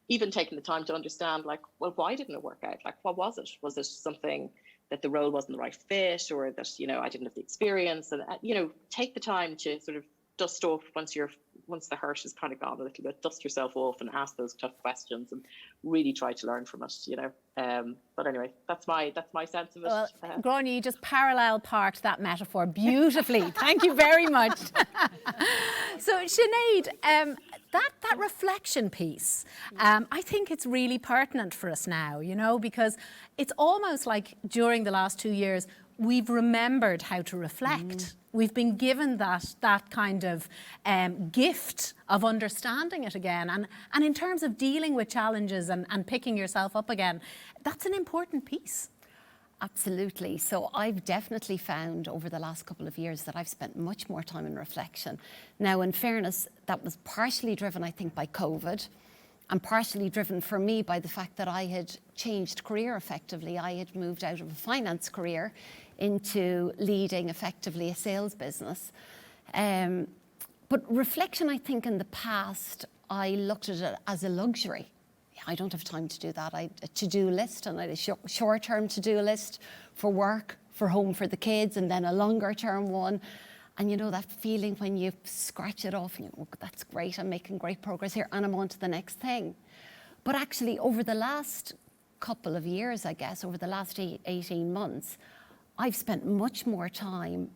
even taking the time to understand, like, well, why didn't it work out? Like, what was it? Was it something that the role wasn't the right fit, or that, you know, I didn't have the experience? And, you know, take the time to sort of dust off once the hurt has kind of gone a little bit, dust yourself off and ask those tough questions and really try to learn from it, you know. But anyway, that's my sense of it. Well, Gráinne, you just parallel parked that metaphor beautifully. Thank you very much. So Sinead, that reflection piece, I think it's really pertinent for us now, you know, because it's almost like during the last 2 years, we've remembered how to reflect. We've been given that kind of gift of understanding it again. And in terms of dealing with challenges and picking yourself up again, that's an important piece. Absolutely. So I've definitely found over the last couple of years that I've spent much more time in reflection. Now, in fairness, that was partially driven, I think, by COVID, and partially driven for me by the fact that I had changed career effectively. I had moved out of a finance career into leading effectively a sales business. But reflection, I think in the past, I looked at it as a luxury. I don't have time to do that. I had a to-do list, and I had a short-term to-do list for work, for home, for the kids, and then a longer-term one. And you know that feeling when you scratch it off and you go, oh, that's great, I'm making great progress here, and I'm on to the next thing. But actually, over the last couple of years, I guess, over the last 18 months, I've spent much more time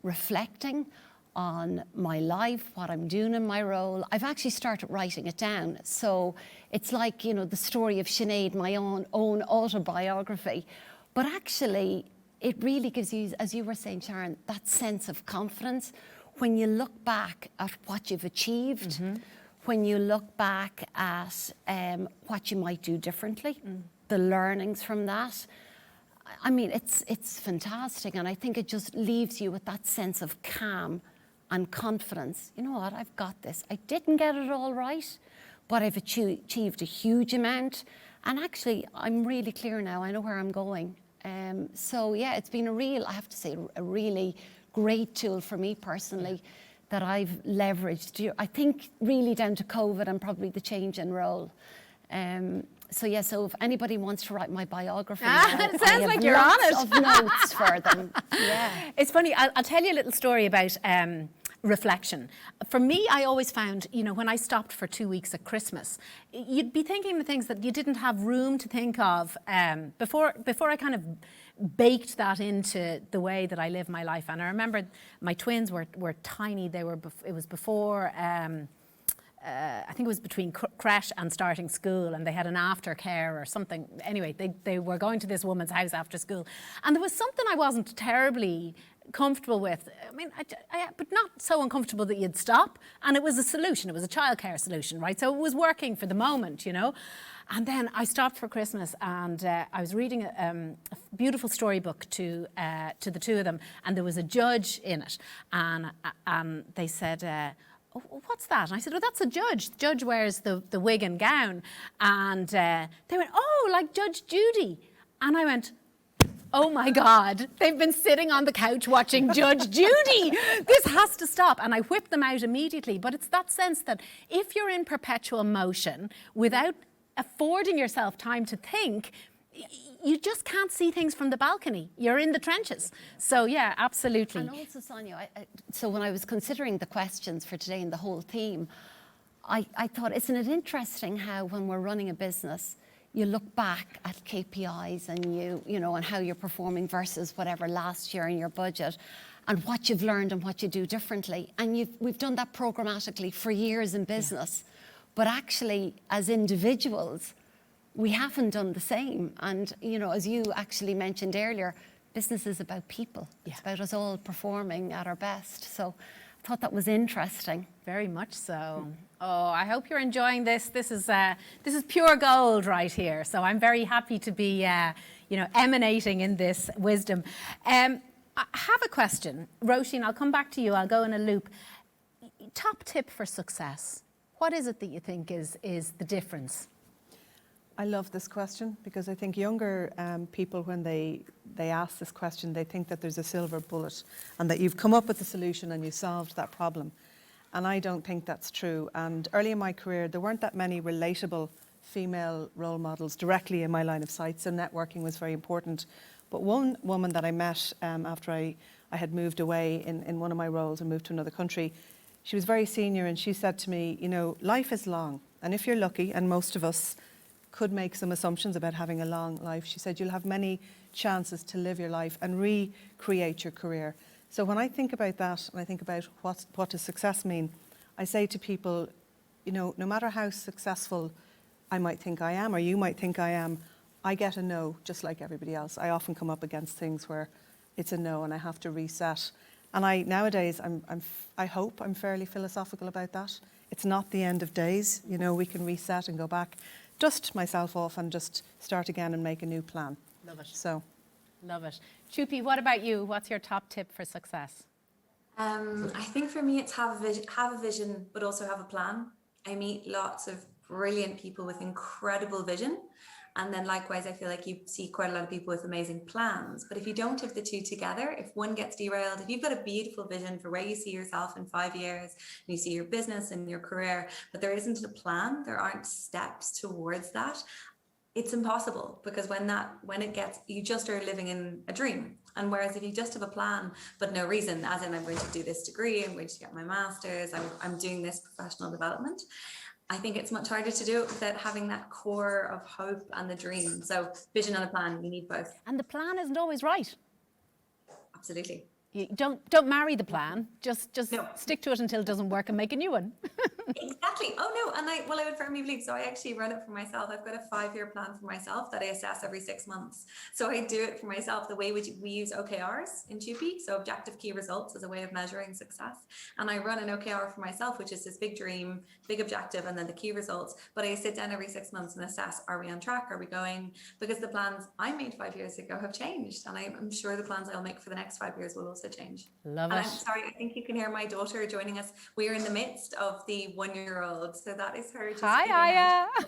reflecting on my life, what I'm doing in my role. I've actually started writing it down. So it's like, you know, the story of Sinead, my own autobiography. But actually, it really gives you, as you were saying, Sharon, that sense of confidence. When you look back at what you've achieved, when you look back at what you might do differently, the learnings from that, I mean, it's fantastic. And I think it just leaves you with that sense of calm and confidence. You know what, I've got this. I didn't get it all right, but I've achieved a huge amount. And actually, I'm really clear now. I know where I'm going. So yeah, it's been I have to say, a really great tool for me personally that I've leveraged. I think really down to COVID and probably the change in role. So yeah, so if anybody wants to write my biography, it sounds like you're on it. Of notes for them. Yeah, it's funny. I'll tell you a little story about reflection. For me, I always found, you know, when I stopped for 2 weeks at Christmas, you'd be thinking of things that you didn't have room to think of before I kind of baked that into the way that I live my life. And I remember my twins were tiny. It was before. I think it was between creche and starting school, and they had an aftercare or something. Anyway, they were going to this woman's house after school, and there was something I wasn't terribly comfortable with. I mean, but not so uncomfortable that you'd stop. And it was a solution. It was a childcare solution, right? So it was working for the moment, you know. And then I stopped for Christmas, and I was reading a beautiful storybook to the two of them, and there was a judge in it, and they said, oh, what's that? And I said, oh, that's a judge. The judge wears the wig and gown. And they went, oh, like Judge Judy. And I went, oh my God, they've been sitting on the couch watching Judge Judy. This has to stop. And I whipped them out immediately. But it's that sense that if you're in perpetual motion without affording yourself time to think, you just can't see things from the balcony. You're in the trenches. So yeah, absolutely. And also, Sonia, so when I was considering the questions for today and the whole theme, I thought, isn't it interesting how when we're running a business, you look back at KPIs and you know, and how you're performing versus whatever last year in your budget, and what you've learned and what you do differently. And we've done that programmatically for years in business. But actually, as individuals, we haven't done the same. And, you know, as you actually mentioned earlier, business is about people. It's about us all performing at our best. So thought that was interesting. Very much so. Oh, I hope you're enjoying this. This is pure gold right here. So I'm very happy to be, emanating in this wisdom. I have a question, Roisin. I'll come back to you. I'll go in a loop. Top tip for success. What is it that you think is the difference? I love this question because I think younger people, when they ask this question, they think that there's a silver bullet and that you've come up with a solution and you solved that problem. And I don't think that's true. And early in my career, there weren't that many relatable female role models directly in my line of sight, so networking was very important. But one woman that I met after I had moved away in one of my roles and moved to another country, she was very senior, and she said to me, life is long. And if you're lucky, and most of us could make some assumptions about having a long life, she said you'll have many chances to live your life and recreate your career. So when I think about that, and I think about what does success mean, I say to people, no matter how successful I might think I am, or you might think I am, I get a no just like everybody else. I often come up against things where it's a no and I have to reset. And nowadays, I hope I'm fairly philosophical about that. It's not the end of days. We can reset and go back, dust myself off and just start again and make a new plan. Love it. So, love it. Chupi, what about you? What's your top tip for success? I think for me, it's have a vision, but also have a plan. I meet lots of brilliant people with incredible vision. And then likewise, I feel like you see quite a lot of people with amazing plans. But if you don't have the two together, if one gets derailed, if you've got a beautiful vision for where you see yourself in 5 years, and you see your business and your career, but there isn't a plan, there aren't steps towards that, it's impossible, because when it gets, you just are living in a dream. And whereas if you just have a plan, but no reason, as in I'm going to do this degree, I'm going to get my master's, I'm doing this professional development, I think it's much harder to do it without having that core of hope and the dream. So vision and a plan, you need both. And the plan isn't always right. Absolutely. You don't marry the plan. Just No. stick to it until it doesn't work and make a new one. Exactly. Oh no, and I would firmly believe, so I actually run it for myself. I've got a 5-year plan for myself that I assess every 6 months. So I do it for myself the way we use OKRs in TWIG, so objective key results as a way of measuring success. And I run an OKR for myself, which is this big dream, big objective, and then the key results. But I sit down every 6 months and assess, are we on track? Are we going? Because the plans I made 5 years ago have changed, and I'm sure the plans I'll make for the next 5 years will also change. Love And it. I'm sorry, I think you can hear my daughter joining us. We are in the midst of the 1-year-old, so that is her. Just Hi, giving Aya. out.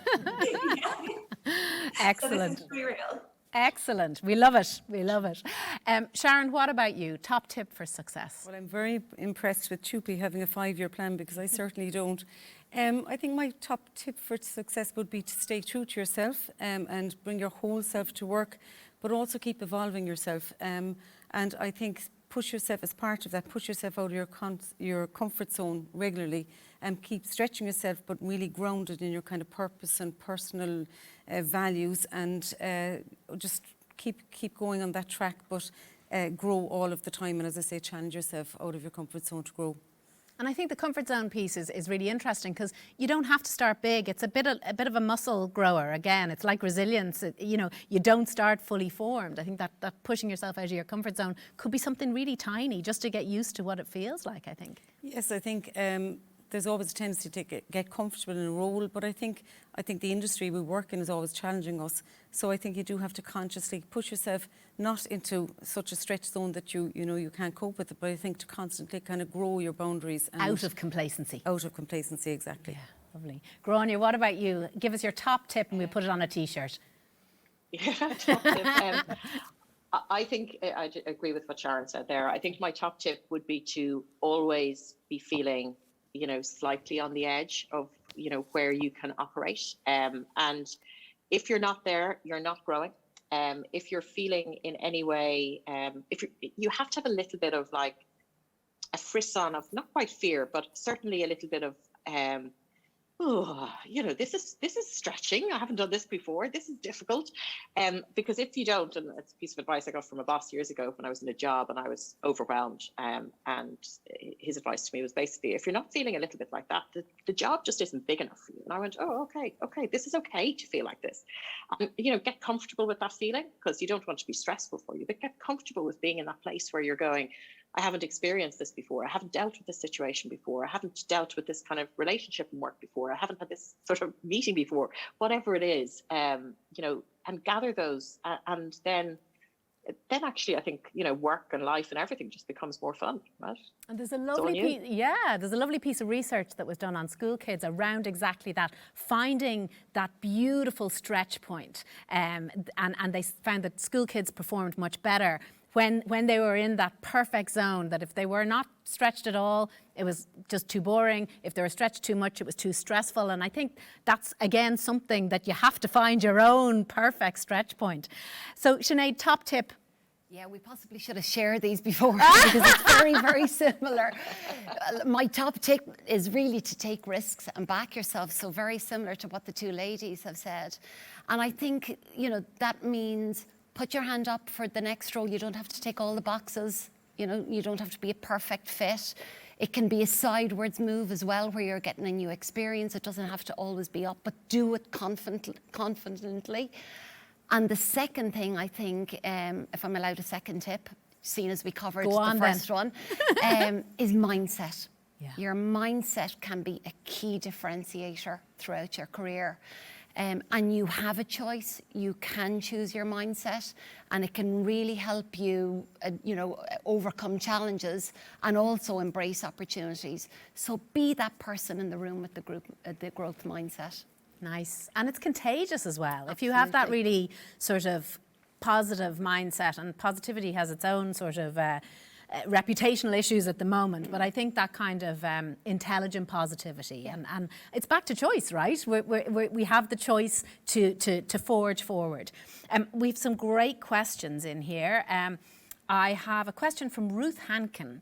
Excellent. So this is pretty real. Excellent. We love it. We love it. Sharon, what about you? Top tip for success? Well, I'm very impressed with Chupi having a 5-year plan, because I certainly don't. I think my top tip for success would be to stay true to yourself and bring your whole self to work, but also keep evolving yourself. And I think push yourself as part of that, push yourself out of your comfort zone regularly, and keep stretching yourself, but really grounded in your kind of purpose and personal values, and just keep going on that track, but grow all of the time. And as I say, challenge yourself out of your comfort zone to grow. And I think the comfort zone piece is really interesting, because you don't have to start big. It's a bit of a muscle grower. Again, it's like resilience. You don't start fully formed. I think that pushing yourself out of your comfort zone could be something really tiny, just to get used to what it feels like, I think. Yes, I think there's always a tendency to get comfortable in a role, but I think the industry we work in is always challenging us. So I think you do have to consciously push yourself not into such a stretch zone that you can't cope with it, but I think to constantly kind of grow your boundaries. And Out of complacency. Out of complacency, exactly. Yeah, lovely. Gráinne, what about you? Give us your top tip and we'll put it on a T-shirt. Yeah, top tip. I think I agree with what Sharon said there. I think my top tip would be to always be feeling, slightly on the edge of, where you can operate. And if you're not there, you're not growing. If you're feeling in any way, you have to have a little bit of like a frisson of not quite fear, but certainly a little bit of, this is stretching. I haven't done this before. This is difficult. Because if you don't, and it's a piece of advice I got from a boss years ago when I was in a job and I was overwhelmed. And his advice to me was basically, if you're not feeling a little bit like that, the job just isn't big enough for you. And I went, oh, okay, this is okay to feel like this. And, get comfortable with that feeling, because you don't want it to be stressful for you, but get comfortable with being in that place where you're going, I haven't experienced this before. I haven't dealt with this situation before. I haven't dealt with this kind of relationship and work before. I haven't had this sort of meeting before, whatever it is, you know, and gather those. And then actually, I think, you know, work and life and everything just becomes more fun, right? And there's a lovely piece, there's a lovely piece of research that was done on school kids around exactly that, finding that beautiful stretch point. And they found that school kids performed much better when they were in that perfect zone, that if they were not stretched at all, it was just too boring. If they were stretched too much, it was too stressful. And I think that's, again, something that you have to find your own perfect stretch point. So, Sinead, top tip. Yeah, we possibly should have shared these before because it's very, very similar. My top tip is really to take risks and back yourself. So very similar to what the two ladies have said. And I think, you know, that means put your hand up for the next role. You don't have to tick all the boxes. You know, you don't have to be a perfect fit. It can be a sidewards move as well, where you're getting a new experience. It doesn't have to always be up, but do it confidently. And the second thing, I think, if I'm allowed a second tip, seeing as we covered the first one, is mindset. Yeah. Your mindset can be a key differentiator throughout your career. And you have a choice. You can choose your mindset, and it can really help you, you know, overcome challenges and also embrace opportunities. So be that person in the room with the growth mindset. Nice. And it's contagious as well. Absolutely. If you have that really sort of positive mindset, and positivity has its own sort of reputational issues at the moment, but I think that kind of intelligent positivity, and it's back to choice, right? We have the choice to forge forward. We've some great questions in here. I have a question from Ruth Hankin.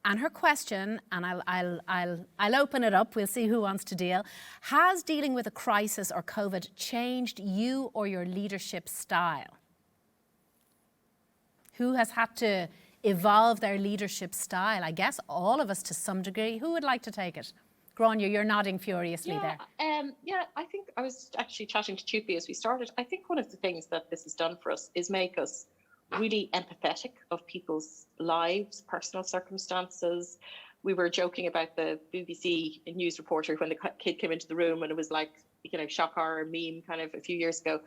And her question, and I'll open it up, we'll see who wants to deal. Has dealing with a crisis or COVID changed you or your leadership style? Who has had to evolve their leadership style? I guess all of us to some degree. Who would like to take it? Grania, you're nodding furiously there. Yeah, I think I was actually chatting to Chupi as we started. I think one of the things that this has done for us is make us really empathetic of people's lives, personal circumstances. We were joking about the BBC news reporter when the kid came into the room, and it was like, you know, shock horror meme kind of a few years ago.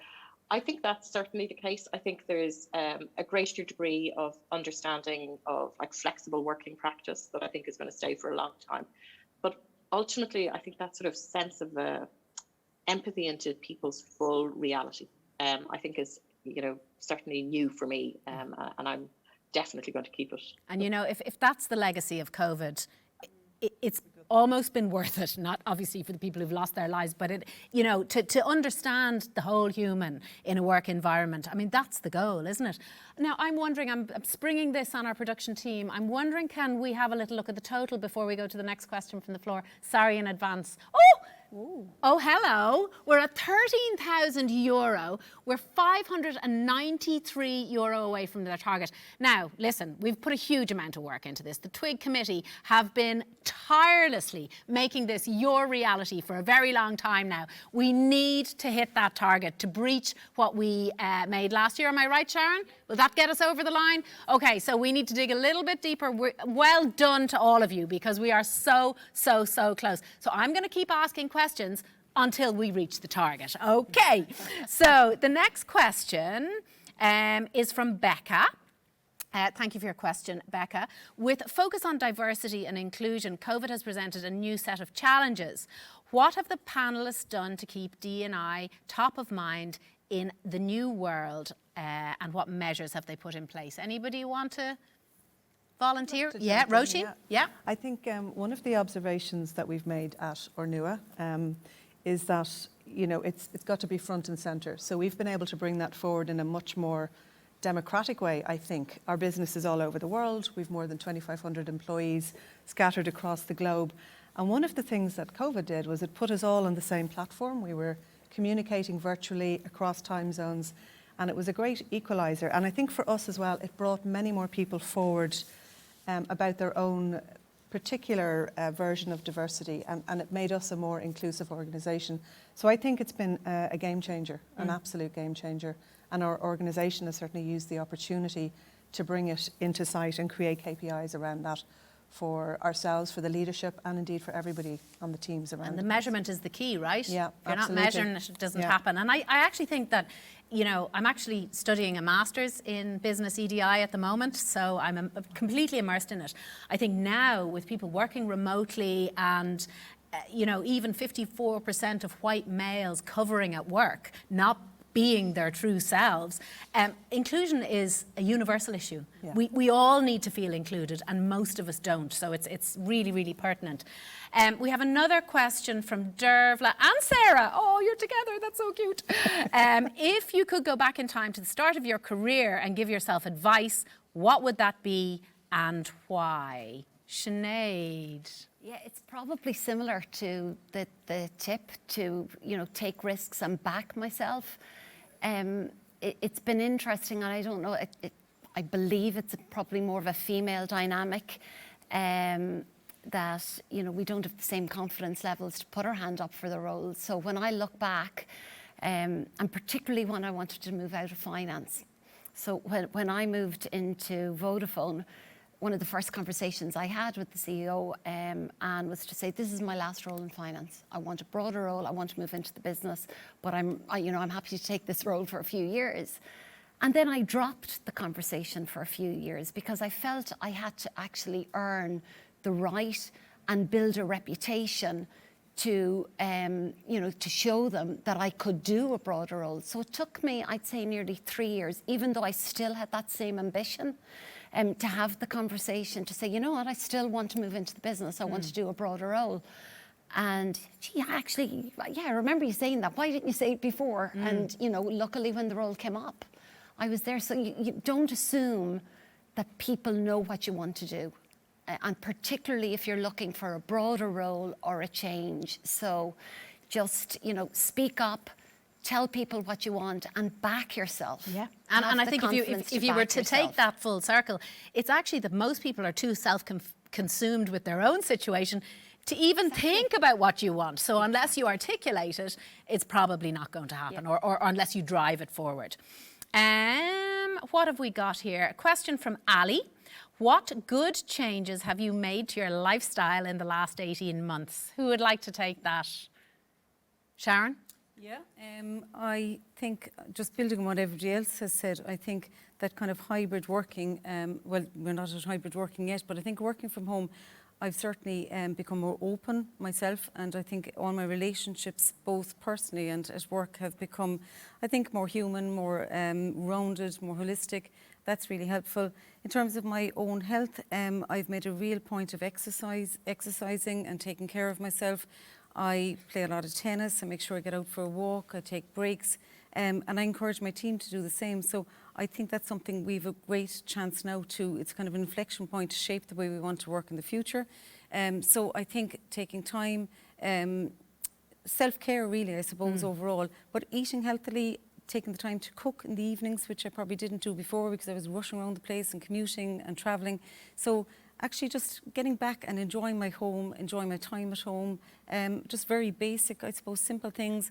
I think that's certainly the case. I think there's a greater degree of understanding of like flexible working practice that I think is going to stay for a long time. But ultimately, I think that sort of sense of empathy into people's full reality, I think is, you know, certainly new for me, and I'm definitely going to keep it. And you know, if that's the legacy of COVID, it's almost been worth it. Not obviously for the people who've lost their lives, but it, you know, to understand the whole human in a work environment. I mean, that's the goal, isn't it? Now, I'm wondering, I'm springing this on our production team. I'm wondering, can we have a little look at the total before we go to the next question from the floor? Sorry in advance. Oh, hello. We're at €13,000. We're €593 away from their target. Now, listen, we've put a huge amount of work into this. The TWIG committee have been tirelessly making this your reality for a very long time now. We need to hit that target to breach what we made last year. Am I right, Sharon? Will that get us over the line? Okay, so we need to dig a little bit deeper. Well done to all of you, because we are so close. So I'm going to keep asking questions until we reach the target. Okay, so the next question is from Becca. Thank you for your question, Becca. With focus on diversity and inclusion, COVID has presented a new set of challenges. What have the panellists done to keep D&I top of mind in the new world, and what measures have they put in place? Anybody want to volunteer? Yeah, Roisin? Yeah. I think one of the observations that we've made at Ornua is that, you know, it's got to be front and centre. So we've been able to bring that forward in a much more democratic way, I think. Our business is all over the world. We've more than 2,500 employees scattered across the globe. And one of the things that COVID did was it put us all on the same platform. We were communicating virtually across time zones, and it was a great equaliser. And I think for us as well, it brought many more people forward about their own particular version of diversity, and it made us a more inclusive organisation. So I think it's been a game changer, an absolute game changer. And our organisation has certainly used the opportunity to bring it into sight and create KPIs around that for ourselves, for the leadership, and indeed for everybody on the teams around. And the measurement is the key, right? Yeah, If you're absolutely. not measuring it, it doesn't Yeah. happen. And I actually think that, you know, I'm actually studying a master's in business EDI at the moment, so I'm completely immersed in it. I think now with people working remotely and you know, even 54% of white males covering at work, not being their true selves, inclusion is a universal issue. Yeah. We all need to feel included, and most of us don't, so it's really, really pertinent. We have another question from Dervla and Sarah. Oh, you're together, that's so cute. If you could go back in time to the start of your career and give yourself advice, what would that be and why? Sinead. Yeah, it's probably similar to the tip to, you know, take risks and back myself. It's been interesting, and I don't know, I believe it's probably more of a female dynamic, that, you know, we don't have the same confidence levels to put our hand up for the role. So when I look back, and particularly when I wanted to move out of finance, so when I moved into Vodafone, one of the first conversations I had with the CEO and was to say, this is my last role in finance. I want a broader role. I want to move into the business, but I'm happy to take this role for a few years. And then I dropped the conversation for a few years because I felt I had to actually earn the right and build a reputation to, to show them that I could do a broader role. So it took me, I'd say, nearly 3 years, even though I still had that same ambition, to have the conversation, to say, you know what, I still want to move into the business. I want to do a broader role. And gee, I remember you saying that. Why didn't you say it before? And, you know, luckily when the role came up, I was there. So you don't assume that people know what you want to do. And particularly if you're looking for a broader role or a change. So just, you know, speak up, tell people what you want and back yourself. Yeah. And I think if you were to take that full circle, it's actually that most people are too self-consumed with their own situation to even think about what you want. So unless you articulate it, it's probably not going to happen, or unless you drive it forward. What have we got here? A question from Ali. What good changes have you made to your lifestyle in the last 18 months? Who would like to take that? Sharon? Yeah, I think just building on what everybody else has said, I think that kind of hybrid working, well, we're not at hybrid working yet, but I think working from home, I've certainly become more open myself, and I think all my relationships, both personally and at work, have become, I think, more human, more rounded, more holistic. That's really helpful. In terms of my own health, I've made a real point of exercising and taking care of myself. I play a lot of tennis. I make sure I get out for a walk. I take breaks. And I encourage my team to do the same. So I think that's something we've a great chance now to, it's kind of an inflection point to shape the way we want to work in the future. So I think taking time, self-care really, I suppose, overall, but eating healthily, taking the time to cook in the evenings, which I probably didn't do before because I was rushing around the place and commuting and travelling. So actually just getting back and enjoying my home, enjoying my time at home, just very basic, I suppose, simple things.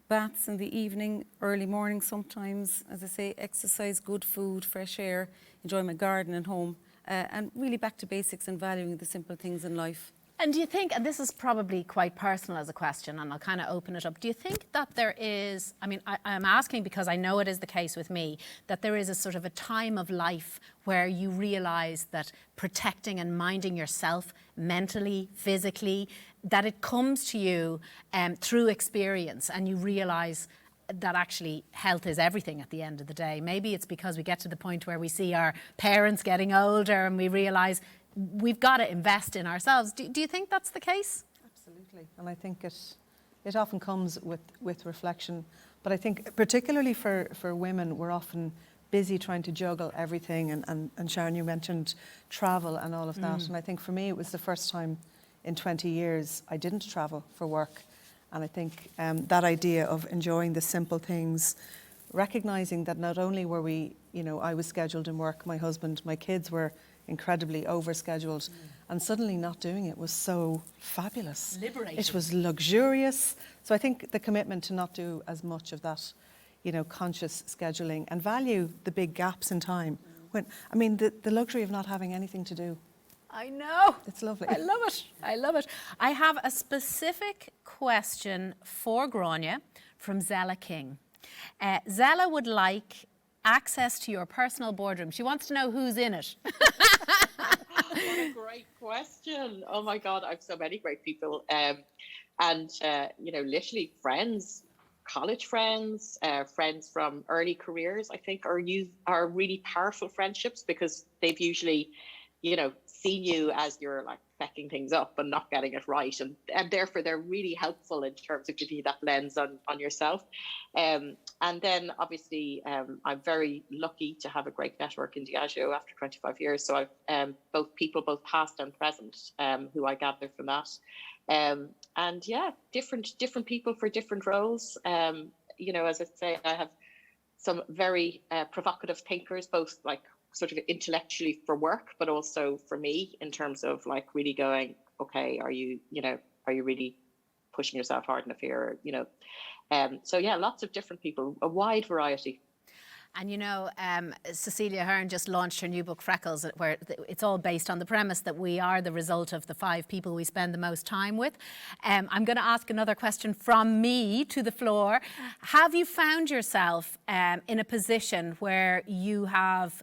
Baths in the evening, early morning sometimes, as I say, exercise, good food, fresh air, enjoy my garden and home, and really back to basics and valuing the simple things in life. And do you think, and this is probably quite personal as a question, and I'll kind of open it up, do you think that there is, I mean, I'm asking because I know it is the case with me, that there is a sort of a time of life where you realise that protecting and minding yourself mentally, physically, that it comes to you through experience, and you realise that actually health is everything at the end of the day. Maybe it's because we get to the point where we see our parents getting older and we realise we've got to invest in ourselves. Do you think that's the case? Absolutely. And I think it often comes with reflection. But I think particularly for women, we're often busy trying to juggle everything. And Sharon, you mentioned travel and all of that. And I think for me, it was the first time in 20 years I didn't travel for work. And I think that idea of enjoying the simple things, recognising that not only were we, you know, I was scheduled in work, my husband, my kids were incredibly overscheduled, and suddenly not doing it was so fabulous. Liberating. It was luxurious. So I think the commitment to not do as much of that, you know, conscious scheduling and value the big gaps in time I mean, the luxury of not having anything to do. I know. It's lovely. I love it. I love it. I have a specific question for Grania from Zella King. Zella would like access to your personal boardroom. She wants to know who's in it. What a great question. Oh my God, I have so many great people. And literally friends, college friends, friends from early careers, I think are really powerful friendships, because they've usually, seen you as you're like fecking things up and not getting it right. And therefore they're really helpful in terms of giving you that lens on yourself. And then obviously I'm very lucky to have a great network in Diageo after 25 years. So I've both past and present, who I gather from that. And yeah, different people for different roles. As I say, I have some very provocative thinkers, both like sort of intellectually for work, but also for me in terms of like really going, okay, are you really pushing yourself hard enough here? So yeah, lots of different people, a wide variety. And Cecilia Hearn just launched her new book, Freckles, where it's all based on the premise that we are the result of the 5 people we spend the most time with. I'm going to ask another question from me to the floor. Have you found yourself in a position where you have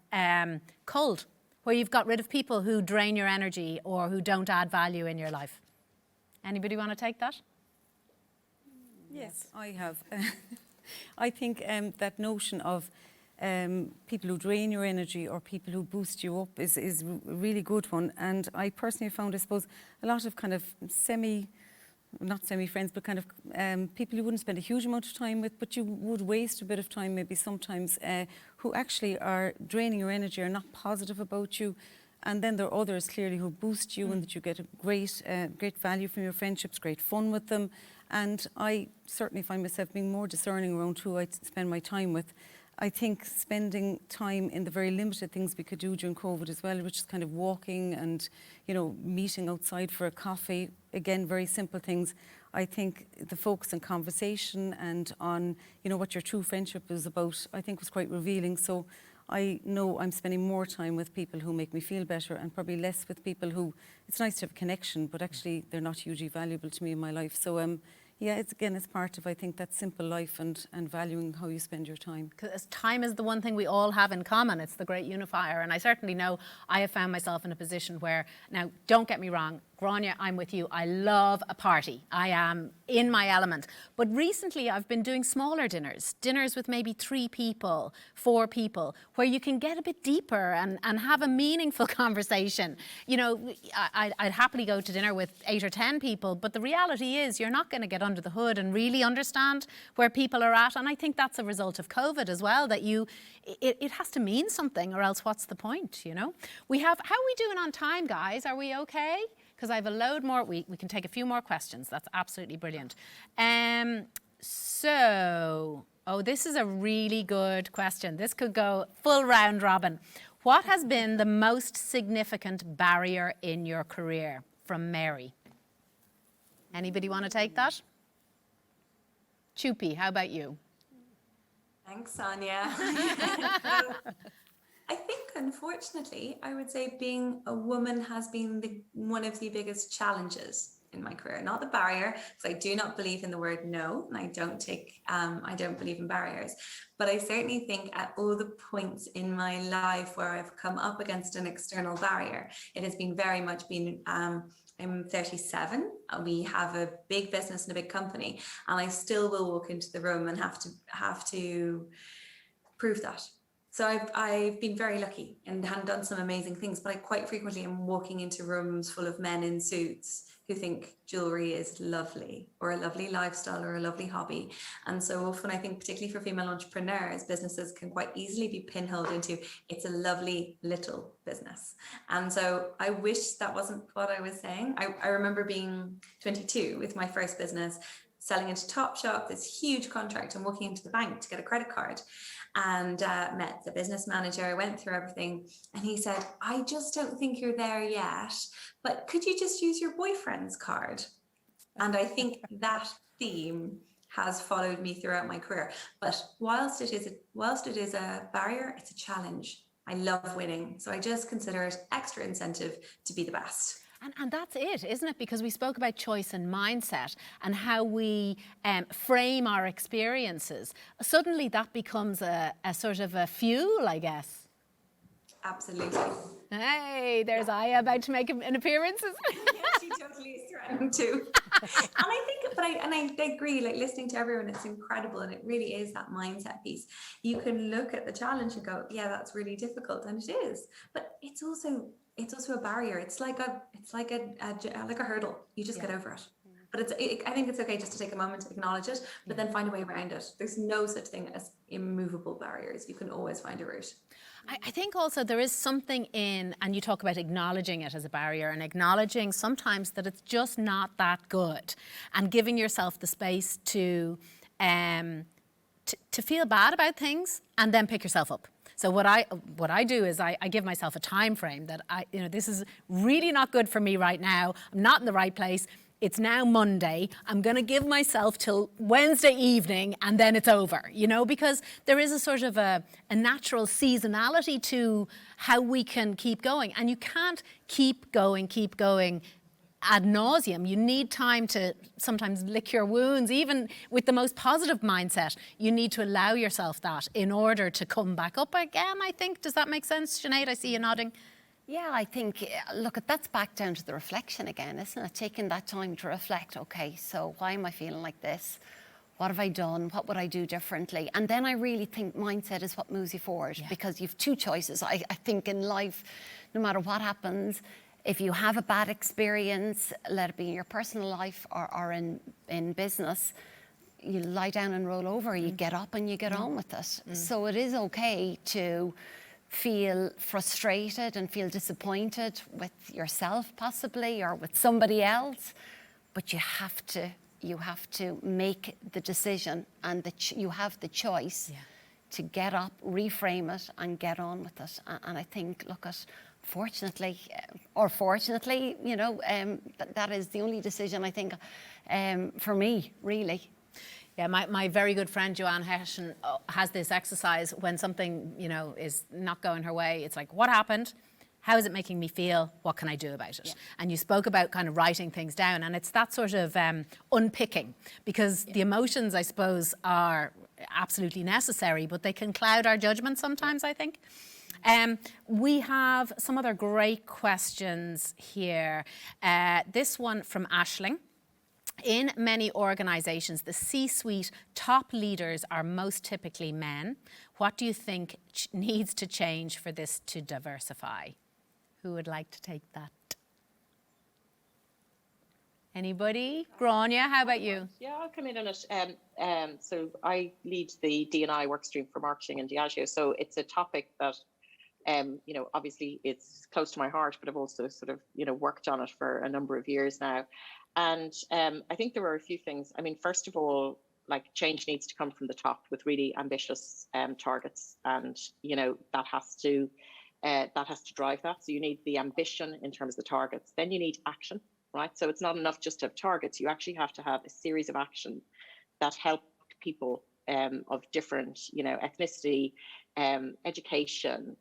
culled, where you've got rid of people who drain your energy or who don't add value in your life? Anybody want to take that? Yes, I have. I think that notion of people who drain your energy or people who boost you up is a really good one. And I personally found, I suppose, a lot of kind of not semi-friends, but kind of people you wouldn't spend a huge amount of time with, but you would waste a bit of time maybe sometimes, who actually are draining your energy, are not positive about you. And then there are others clearly who boost you and that you get a great value from your friendships, great fun with them. And I certainly find myself being more discerning around who I spend my time with. I think spending time in the very limited things we could do during COVID as well, which is kind of walking and, meeting outside for a coffee, again, very simple things. I think the focus on conversation and on, what your true friendship is about, I think was quite revealing. So I know I'm spending more time with people who make me feel better and probably less with people who, it's nice to have a connection, but actually they're not hugely valuable to me in my life. So yeah, it's part of, I think, that simple life and valuing how you spend your time. Because time is the one thing we all have in common. It's the great unifier. And I certainly know I have found myself in a position where, now, don't get me wrong, Grania, I'm with you. I love a party. I am in my element. But recently I've been doing smaller dinners with maybe 3 people, 4 people, where you can get a bit deeper and have a meaningful conversation. I'd happily go to dinner with 8 or 10 people, but the reality is you're not going to get under the hood and really understand where people are at. And I think that's a result of COVID as well, that it has to mean something, or else what's the point, how are we doing on time, guys? Are we okay? Because I have a load more. We can take a few more questions. That's absolutely brilliant. This is a really good question. This could go full round robin. What has been the most significant barrier in your career? From Mary. Anybody want to take that? Chupi, how about you? Thanks, Sonia. I think, unfortunately, I would say being a woman has been one of the biggest challenges in my career. Not the barrier, because I do not believe in the word no, and I don't believe in barriers. But I certainly think at all the points in my life where I've come up against an external barrier, it has been very much been. I'm 37. We have a big business and a big company, and I still will walk into the room and have to prove that. So I've been very lucky and done some amazing things, but I quite frequently am walking into rooms full of men in suits who think jewelry is lovely, or a lovely lifestyle, or a lovely hobby. And so often I think, particularly for female entrepreneurs, businesses can quite easily be pinholed into, it's a lovely little business. And so I wish that wasn't what I was saying. I remember being 22 with my first business, selling into Topshop, this huge contract, and walking into the bank to get a credit card. And met the business manager, went through everything, and he said, I just don't think you're there yet, but could you just use your boyfriend's card? And I think that theme has followed me throughout my career. But whilst it is a barrier, it's a challenge. I love winning. So I just consider it extra incentive to be the best. And that's it, isn't it? Because we spoke about choice and mindset and how we frame our experiences. Suddenly that becomes a sort of a fuel, I guess. Absolutely. Hey, there's Aya about to make an appearance. Yeah, she totally is threatening to. And I think, I agree, like listening to everyone, it's incredible. And it really is that mindset piece. You can look at the challenge and go, yeah, that's really difficult. And it is, but it's also a barrier. It's like a hurdle. You just get over it. But I think it's okay just to take a moment to acknowledge it, but then find a way around it. There's no such thing as immovable barriers. You can always find a route. I think also there is something in, and you talk about acknowledging it as a barrier and acknowledging sometimes that it's just not that good, and giving yourself the space to feel bad about things and then pick yourself up. So what I do is I give myself a time frame that this is really not good for me right now. I'm not in the right place. It's now Monday. I'm going to give myself till Wednesday evening and then it's over, because there is a sort of a natural seasonality to how we can keep going. And you can't keep going ad nauseum. You need time to sometimes lick your wounds. Even with the most positive mindset, you need to allow yourself that in order to come back up again, I think. Does that make sense, Sinead? I see you nodding. Yeah, I think, look, that's back down to the reflection again, isn't it? Taking that time to reflect, okay, so why am I feeling like this? What have I done? What would I do differently? And then I really think mindset is what moves you forward, because you've two choices. I think in life, no matter what happens, if you have a bad experience, let it be in your personal life or in business, you lie down and roll over, you get up and you get on with it. So it is okay to feel frustrated and feel disappointed with yourself possibly, or with somebody else, but you have to make the decision, and you have the choice to get up, reframe it and get on with it. And I think, look, fortunately, that is the only decision I think for me, really. Yeah, my very good friend Joanne Hession has this exercise when something, is not going her way. It's like, what happened? How is it making me feel? What can I do about it? And you spoke about kind of writing things down, and it's that sort of unpicking, because the emotions, I suppose, are absolutely necessary, but they can cloud our judgment sometimes, I think. We have some other great questions here. This one from Aisling. In many organisations, the C-suite top leaders are most typically men. What do you think needs to change for this to diversify? Who would like to take that? Anybody? Grania, how about you? Yeah, I'll come in on it. So I lead the D&I work stream for marketing in Diageo. So it's a topic that, obviously it's close to my heart, but I've also sort of, worked on it for a number of years now. And I think there were a few things. I mean, first of all, like, change needs to come from the top with really ambitious targets, and that has to drive that. So you need the ambition in terms of the targets. Then you need action, right? So it's not enough just to have targets. You actually have to have a series of action that help people of different, ethnicity, education,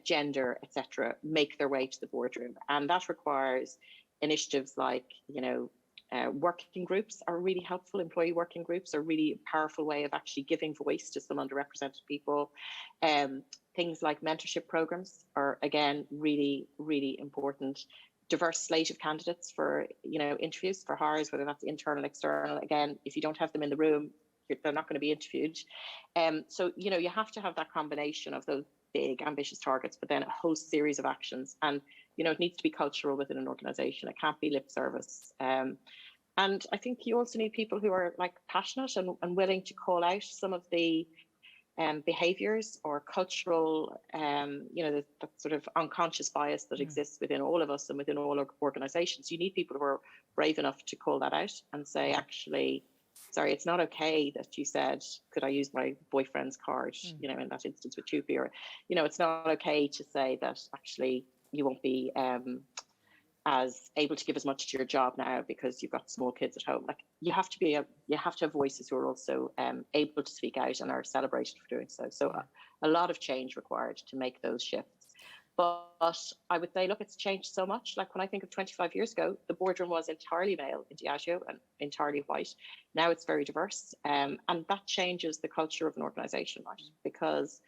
gender, etc., make their way to the boardroom, and that requires initiatives like, working groups are really helpful. Employee working groups are really a powerful way of actually giving voice to some underrepresented people. Things like mentorship programs are, again, really, really important. Diverse slate of candidates for, interviews for hires, whether that's internal, external. Again, if you don't have them in the room, they're not going to be interviewed. So, you have to have that combination of those big, ambitious targets, but then a whole series of actions. And it needs to be cultural within an organization. It can't be lip service. And I think you also need people who are passionate and willing to call out some of the behaviors or cultural, that sort of unconscious bias that exists within all of us and within all organizations. You need people who are brave enough to call that out and say, actually, sorry, it's not okay that you said, could I use my boyfriend's card, in that instance with Tupi, or, it's not okay to say that actually you won't be as able to give as much to your job now because you've got small kids at home. Like, you have to have voices who are also able to speak out and are celebrated for doing so. So a lot of change required to make those shifts. But I would say, look, it's changed so much. Like when I think of 25 years ago, the boardroom was entirely male in Diageo and entirely white. Now it's very diverse. And that changes the culture of an organization, right? Because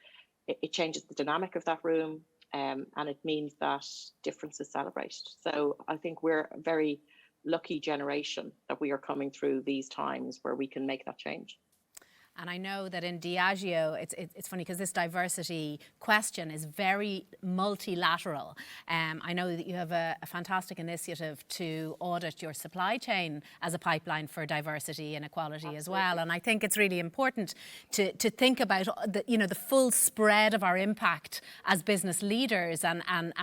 it changes the dynamic of that room, and it means that difference is celebrated. So I think we're a very lucky generation that we are coming through these times where we can make that change. And I know that in Diageo, it's funny because this diversity question is very multilateral. I know that you have a fantastic initiative to audit your supply chain as a pipeline for diversity and equality as well. And I think it's really important to think about the full spread of our impact as business leaders and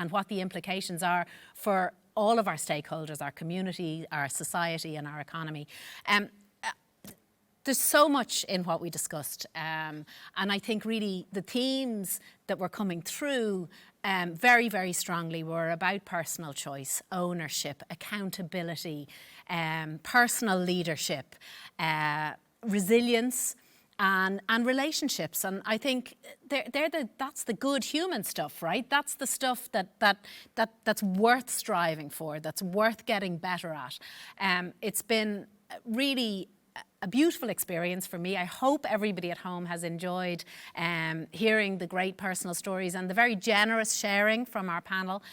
what the implications are for all of our stakeholders, our community, our society and our economy. There's so much in what we discussed, and I think really the themes that were coming through very, very strongly were about personal choice, ownership, accountability, personal leadership, resilience, and relationships. And I think that's the good human stuff, right? That's the stuff that's worth striving for, that's worth getting better at. It's been really a beautiful experience for me. I hope everybody at home has enjoyed hearing the great personal stories and the very generous sharing from our panel.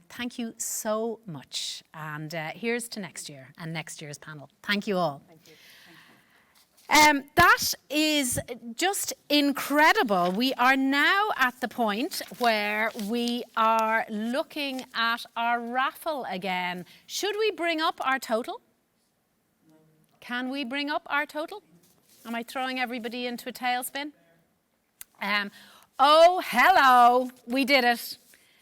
Thank you so much. And here's to next year and next year's panel. Thank you all. Thank you. That is just incredible. We are now at the point where we are looking at our raffle again. Should we bring up our total? Can we bring up our total? Am I throwing everybody into a tailspin? Oh, hello, we did it.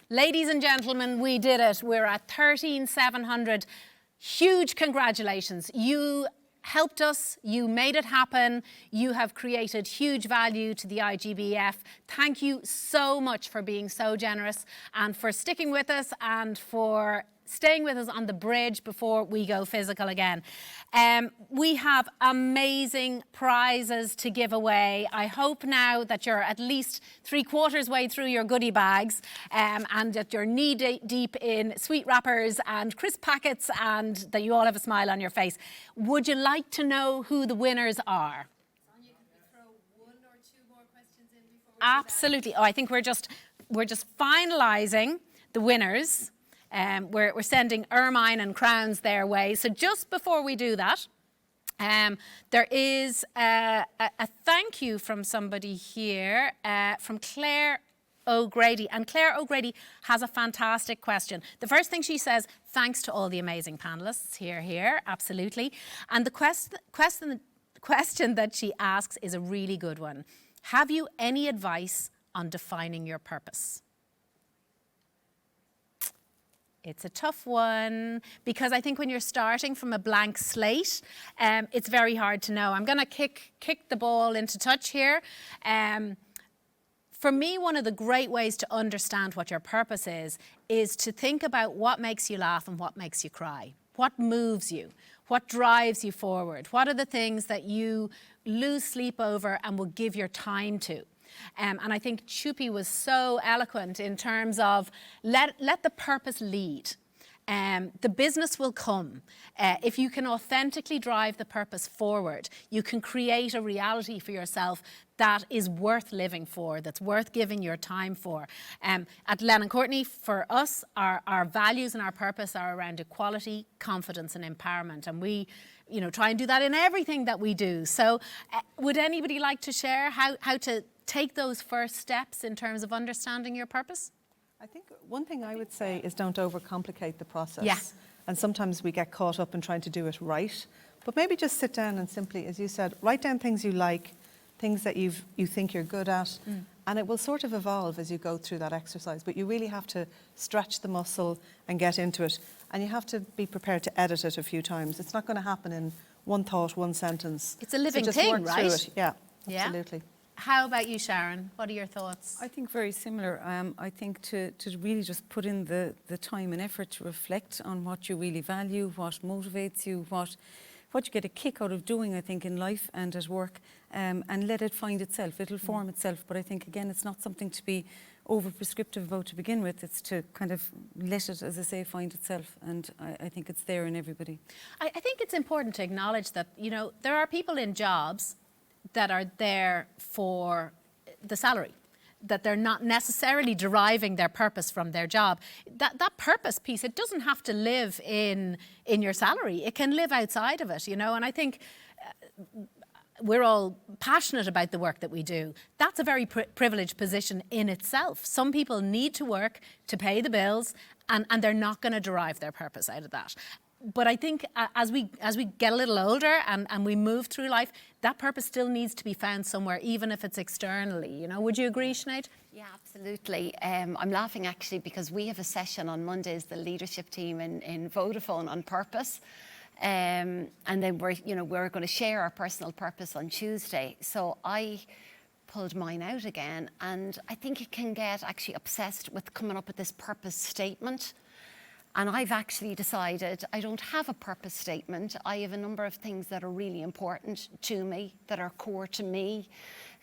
Ladies and gentlemen, we did it. We're at 13,700. Huge congratulations. You helped us, you made it happen, you have created huge value to the IGBF. Thank you so much for being so generous and for sticking with us and for staying with us on the bridge before we go physical again. We have amazing prizes to give away. I hope now that you're at least 3/4 way through your goodie bags and that you're knee deep in sweet wrappers and crisp packets and that you all have a smile on your face. Would you like to know who the winners are? Sonia, can we throw 1 or 2 more questions in before we Absolutely. Oh, I think we're just finalising the winners. We're sending ermine and crowns their way. So just before we do that, there is a thank you from somebody here, from Claire O'Grady. And Claire O'Grady has a fantastic question. The first thing she says, thanks to all the amazing panellists, here, absolutely. And the question that she asks is a really good one. Have you any advice on defining your purpose? It's a tough one because I think when you're starting from a blank slate, it's very hard to know. I'm going to kick the ball into touch here. For me, one of the great ways to understand what your purpose is to think about what makes you laugh and what makes you cry. What moves you? What drives you forward? What are the things that you lose sleep over and will give your time to? And I think Chupi was so eloquent in terms of let the purpose lead. The business will come. If you can authentically drive the purpose forward, you can create a reality for yourself that is worth living for, that's worth giving your time for. At Lennon Courtney, for us, our values and our purpose are around equality, confidence and empowerment. And we try and do that in everything that we do. So would anybody like to share how to take those first steps in terms of understanding your purpose? I think one thing I would say is don't overcomplicate the process. Yeah. And sometimes we get caught up in trying to do it right. But maybe just sit down and simply, as you said, write down things you like, things that you think you're good at, and it will sort of evolve as you go through that exercise. But you really have to stretch the muscle and get into it. And you have to be prepared to edit it a few times. It's not going to happen in one thought, one sentence. It's a living so just thing, work right? through it. Yeah, absolutely. How about you, Sharon? What are your thoughts? I think very similar. I think to really just put in the time and effort to reflect on what you really value, what motivates you, what what you get a kick out of doing, I think, in life and at work, and let it find itself. It'll form itself. But I think, again, it's not something to be over-prescriptive about to begin with. It's to kind of let it, as I say, find itself. And I think it's there in everybody. I think it's important to acknowledge that, you know, there are people in jobs that are there for the salary, that they're not necessarily deriving their purpose from their job. That purpose piece, it doesn't have to live in your salary. It can live outside of it, you know. And I think we're all passionate about the work that we do. That's a very privileged position in itself. Some people need to work to pay the bills, and they're not going to derive their purpose out of that. But I think as we get a little older and we move through life, that purpose still needs to be found somewhere, even if it's externally. You know, would you agree, Sinead? Yeah, absolutely. I'm laughing actually because we have a session on Mondays, the leadership team in Vodafone on purpose. And then we're going to share our personal purpose on Tuesday. So I pulled mine out again, and I think it can get actually obsessed with coming up with this purpose statement. And I've actually decided I don't have a purpose statement. I have a number of things that are really important to me, that are core to me,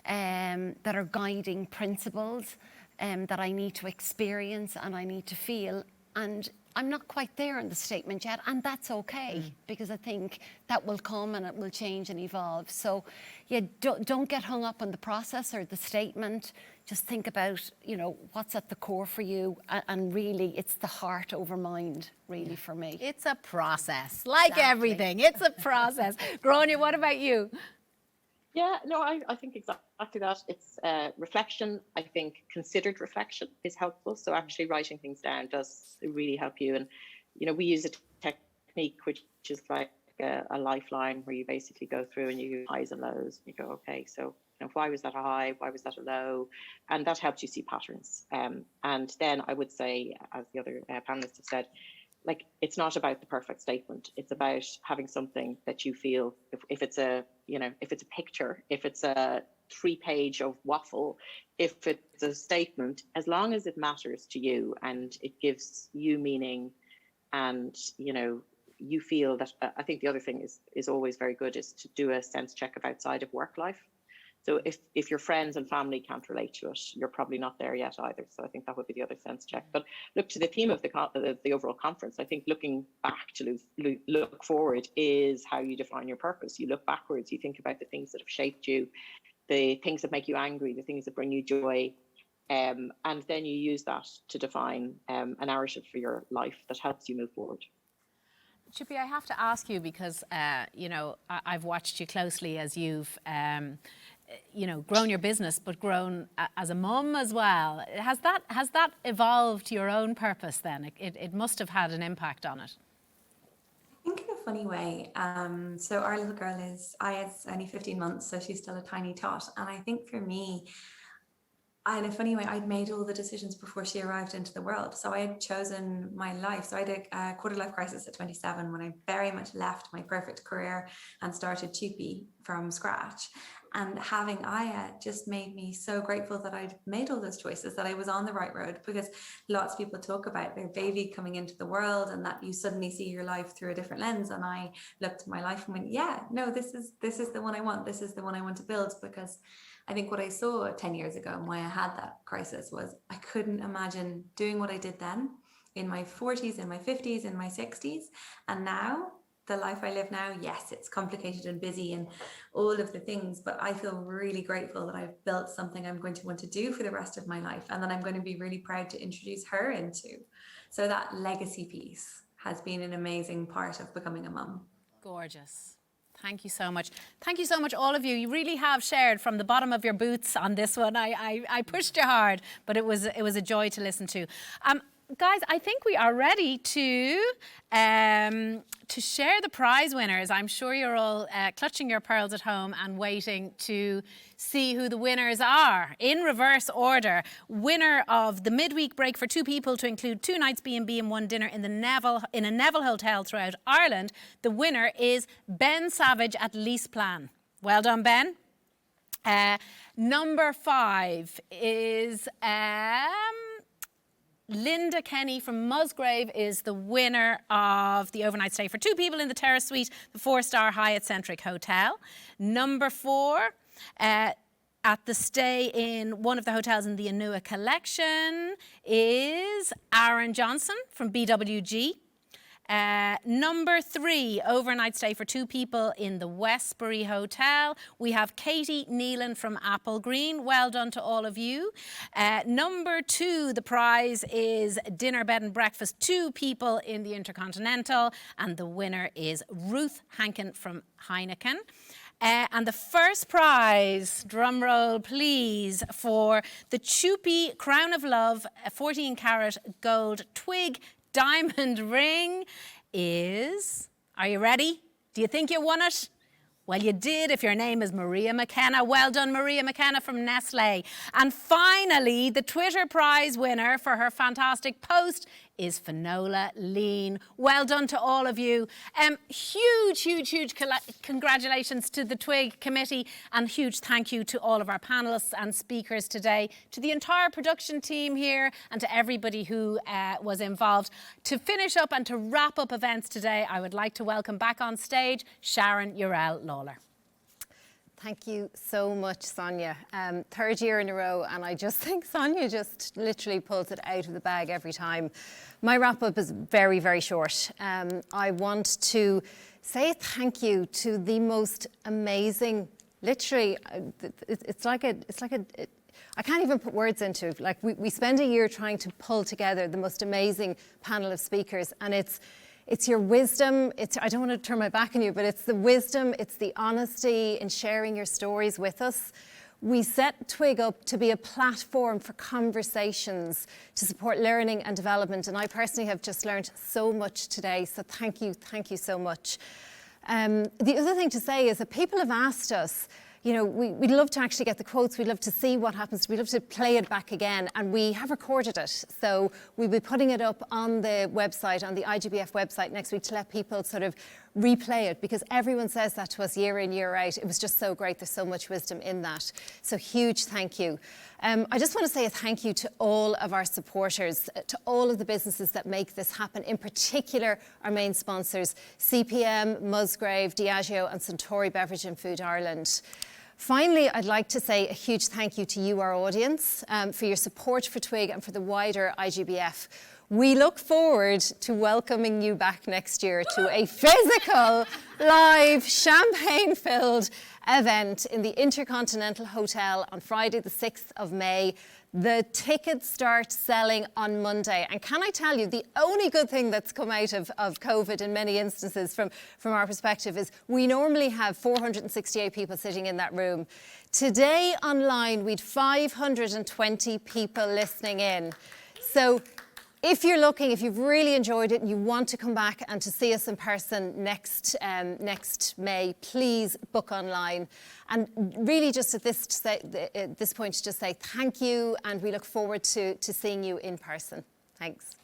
that are guiding principles, that I need to experience and I need to feel. And I'm not quite there in the statement yet, and that's okay, because I think that will come and it will change and evolve. So, yeah, don't get hung up on the process or the statement. Just think about, you know, what's at the core for you, and really, it's the heart over mind, really, for me. It's a process, like everything. It's a process. Gráinne, what about you? Yeah, no, I think exactly that. It's reflection. I think considered reflection is helpful. So actually writing things down does really help you. And, you know, we use a technique which is like a lifeline, where you basically go through and you highs and lows. You go, okay, so, you know, why was that a high? Why was that a low? And that helps you see patterns. And then I would say, as the other panelists have said, like, it's not about the perfect statement. It's about having something that you feel, if it's a, you know, if it's a picture, if it's a 3-page of waffle, if it's a statement, as long as it matters to you and it gives you meaning, and, you know, you feel that, I think the other thing is always very good, is to do a sense check of outside of work life. So if your friends and family can't relate to it, you're probably not there yet either. So I think that would be the other sense check. But look, to the theme of the overall conference, I think looking back to look forward is how you define your purpose. You look backwards, you think about the things that have shaped you, the things that make you angry, the things that bring you joy. And then you use that to define a narrative for your life that helps you move forward. Chippy, I have to ask you, because, you know, I've watched you closely as you've, you know, grown your business, but grown as a mum as well. Has that evolved your own purpose then? It must have had an impact on it. I think in a funny way. So our little girl is only 15 months, so she's still a tiny tot. And I think for me, in a funny way, I'd made all the decisions before she arrived into the world. So I had chosen my life. So I had a quarter-life crisis at 27 when I very much left my perfect career and started TWIG from scratch. And having Aya just made me so grateful that I'd made all those choices, that I was on the right road, because lots of people talk about their baby coming into the world and that you suddenly see your life through a different lens. And I looked at my life and went, yeah, no, this is the one I want. This is the one I want to build, because I think what I saw 10 years ago and why I had that crisis was I couldn't imagine doing what I did then in my 40s, in my 50s, in my 60s. And now, the life I live now, yes, it's complicated and busy and all of the things, but I feel really grateful that I've built something I'm going to want to do for the rest of my life, and that I'm going to be really proud to introduce her into. So that legacy piece has been an amazing part of becoming a mum. Gorgeous. Thank you so much. Thank you so much, all of you. You really have shared from the bottom of your boots on this one. I pushed you hard, but it was a joy to listen to. Guys, I think we are ready to share the prize winners. I'm sure you're all clutching your pearls at home and waiting to see who the winners are. In reverse order, winner of the midweek break for 2 people to include 2 nights B&B and 1 dinner in a Neville hotel throughout Ireland. The winner is Ben Savage at Leaseplan. Well done, Ben. Number 5 is Linda Kenny from Musgrave is the winner of the overnight stay for 2 people in the Terrace Suite, the 4-star Hyatt Centric Hotel. Number 4, at the stay in one of the hotels in the Anua Collection is Aaron Johnson from BWG. Number 3, overnight stay for 2 people in the Westbury Hotel. We have Katie Neelan from Apple Green. Well done to all of you. Number 2, the prize is dinner, bed and breakfast, 2 people in the Intercontinental. And the winner is Ruth Hankin from Heineken. And the first prize, drum roll please, for the Chupi Crown of Love 14 carat gold twig diamond ring is, are you ready? Do you think you won it? Well, you did if your name is Maria McKenna. Well done, Maria McKenna from Nestle. And finally, the Twitter prize winner for her fantastic post is Finola Lean. Well done to all of you. Huge congratulations to the TWIG committee, and huge thank you to all of our panellists and speakers today, to the entire production team here and to everybody who was involved. To finish up and to wrap up events today, I would like to welcome back on stage Sharon Urell-Lawler. Thank you so much, Sonia. 3rd year in a row, and I just think Sonia just literally pulls it out of the bag every time. My wrap-up is very, very short. I want to say thank you to the most amazing, literally, I can't even put words into it. Like, we spend a year trying to pull together the most amazing panel of speakers, and it's your wisdom, I don't want to turn my back on you, but it's the wisdom, it's the honesty in sharing your stories with us. We set TWIG up to be a platform for conversations, to support learning and development, and I personally have just learned so much today, so thank you so much. The other thing to say is that people have asked us, you know, we'd love to actually get the quotes, we'd love to see what happens, we'd love to play it back again, and we have recorded it. So we'll be putting it up on the website, on the IGBF website next week, to let people sort of replay it, because everyone says that to us year in, year out. It was just so great. There's so much wisdom in that. So huge thank you. I just want to say a thank you to all of our supporters, to all of the businesses that make this happen, in particular our main sponsors, CPM, Musgrave, Diageo and Suntory Beverage and Food Ireland. Finally, I'd like to say a huge thank you to you, our audience, for your support for TWIG and for the wider IGBF. We look forward to welcoming you back next year to a physical, live, champagne-filled event in the Intercontinental Hotel on Friday the 6th of May. The tickets start selling on Monday. And can I tell you, the only good thing that's come out of COVID in many instances from our perspective is we normally have 468 people sitting in that room. Today online, we'd 520 people listening in. So if you're looking, if you've really enjoyed it and you want to come back and to see us in person next May, please book online. And really just at this point, just say thank you, and we look forward to seeing you in person. Thanks.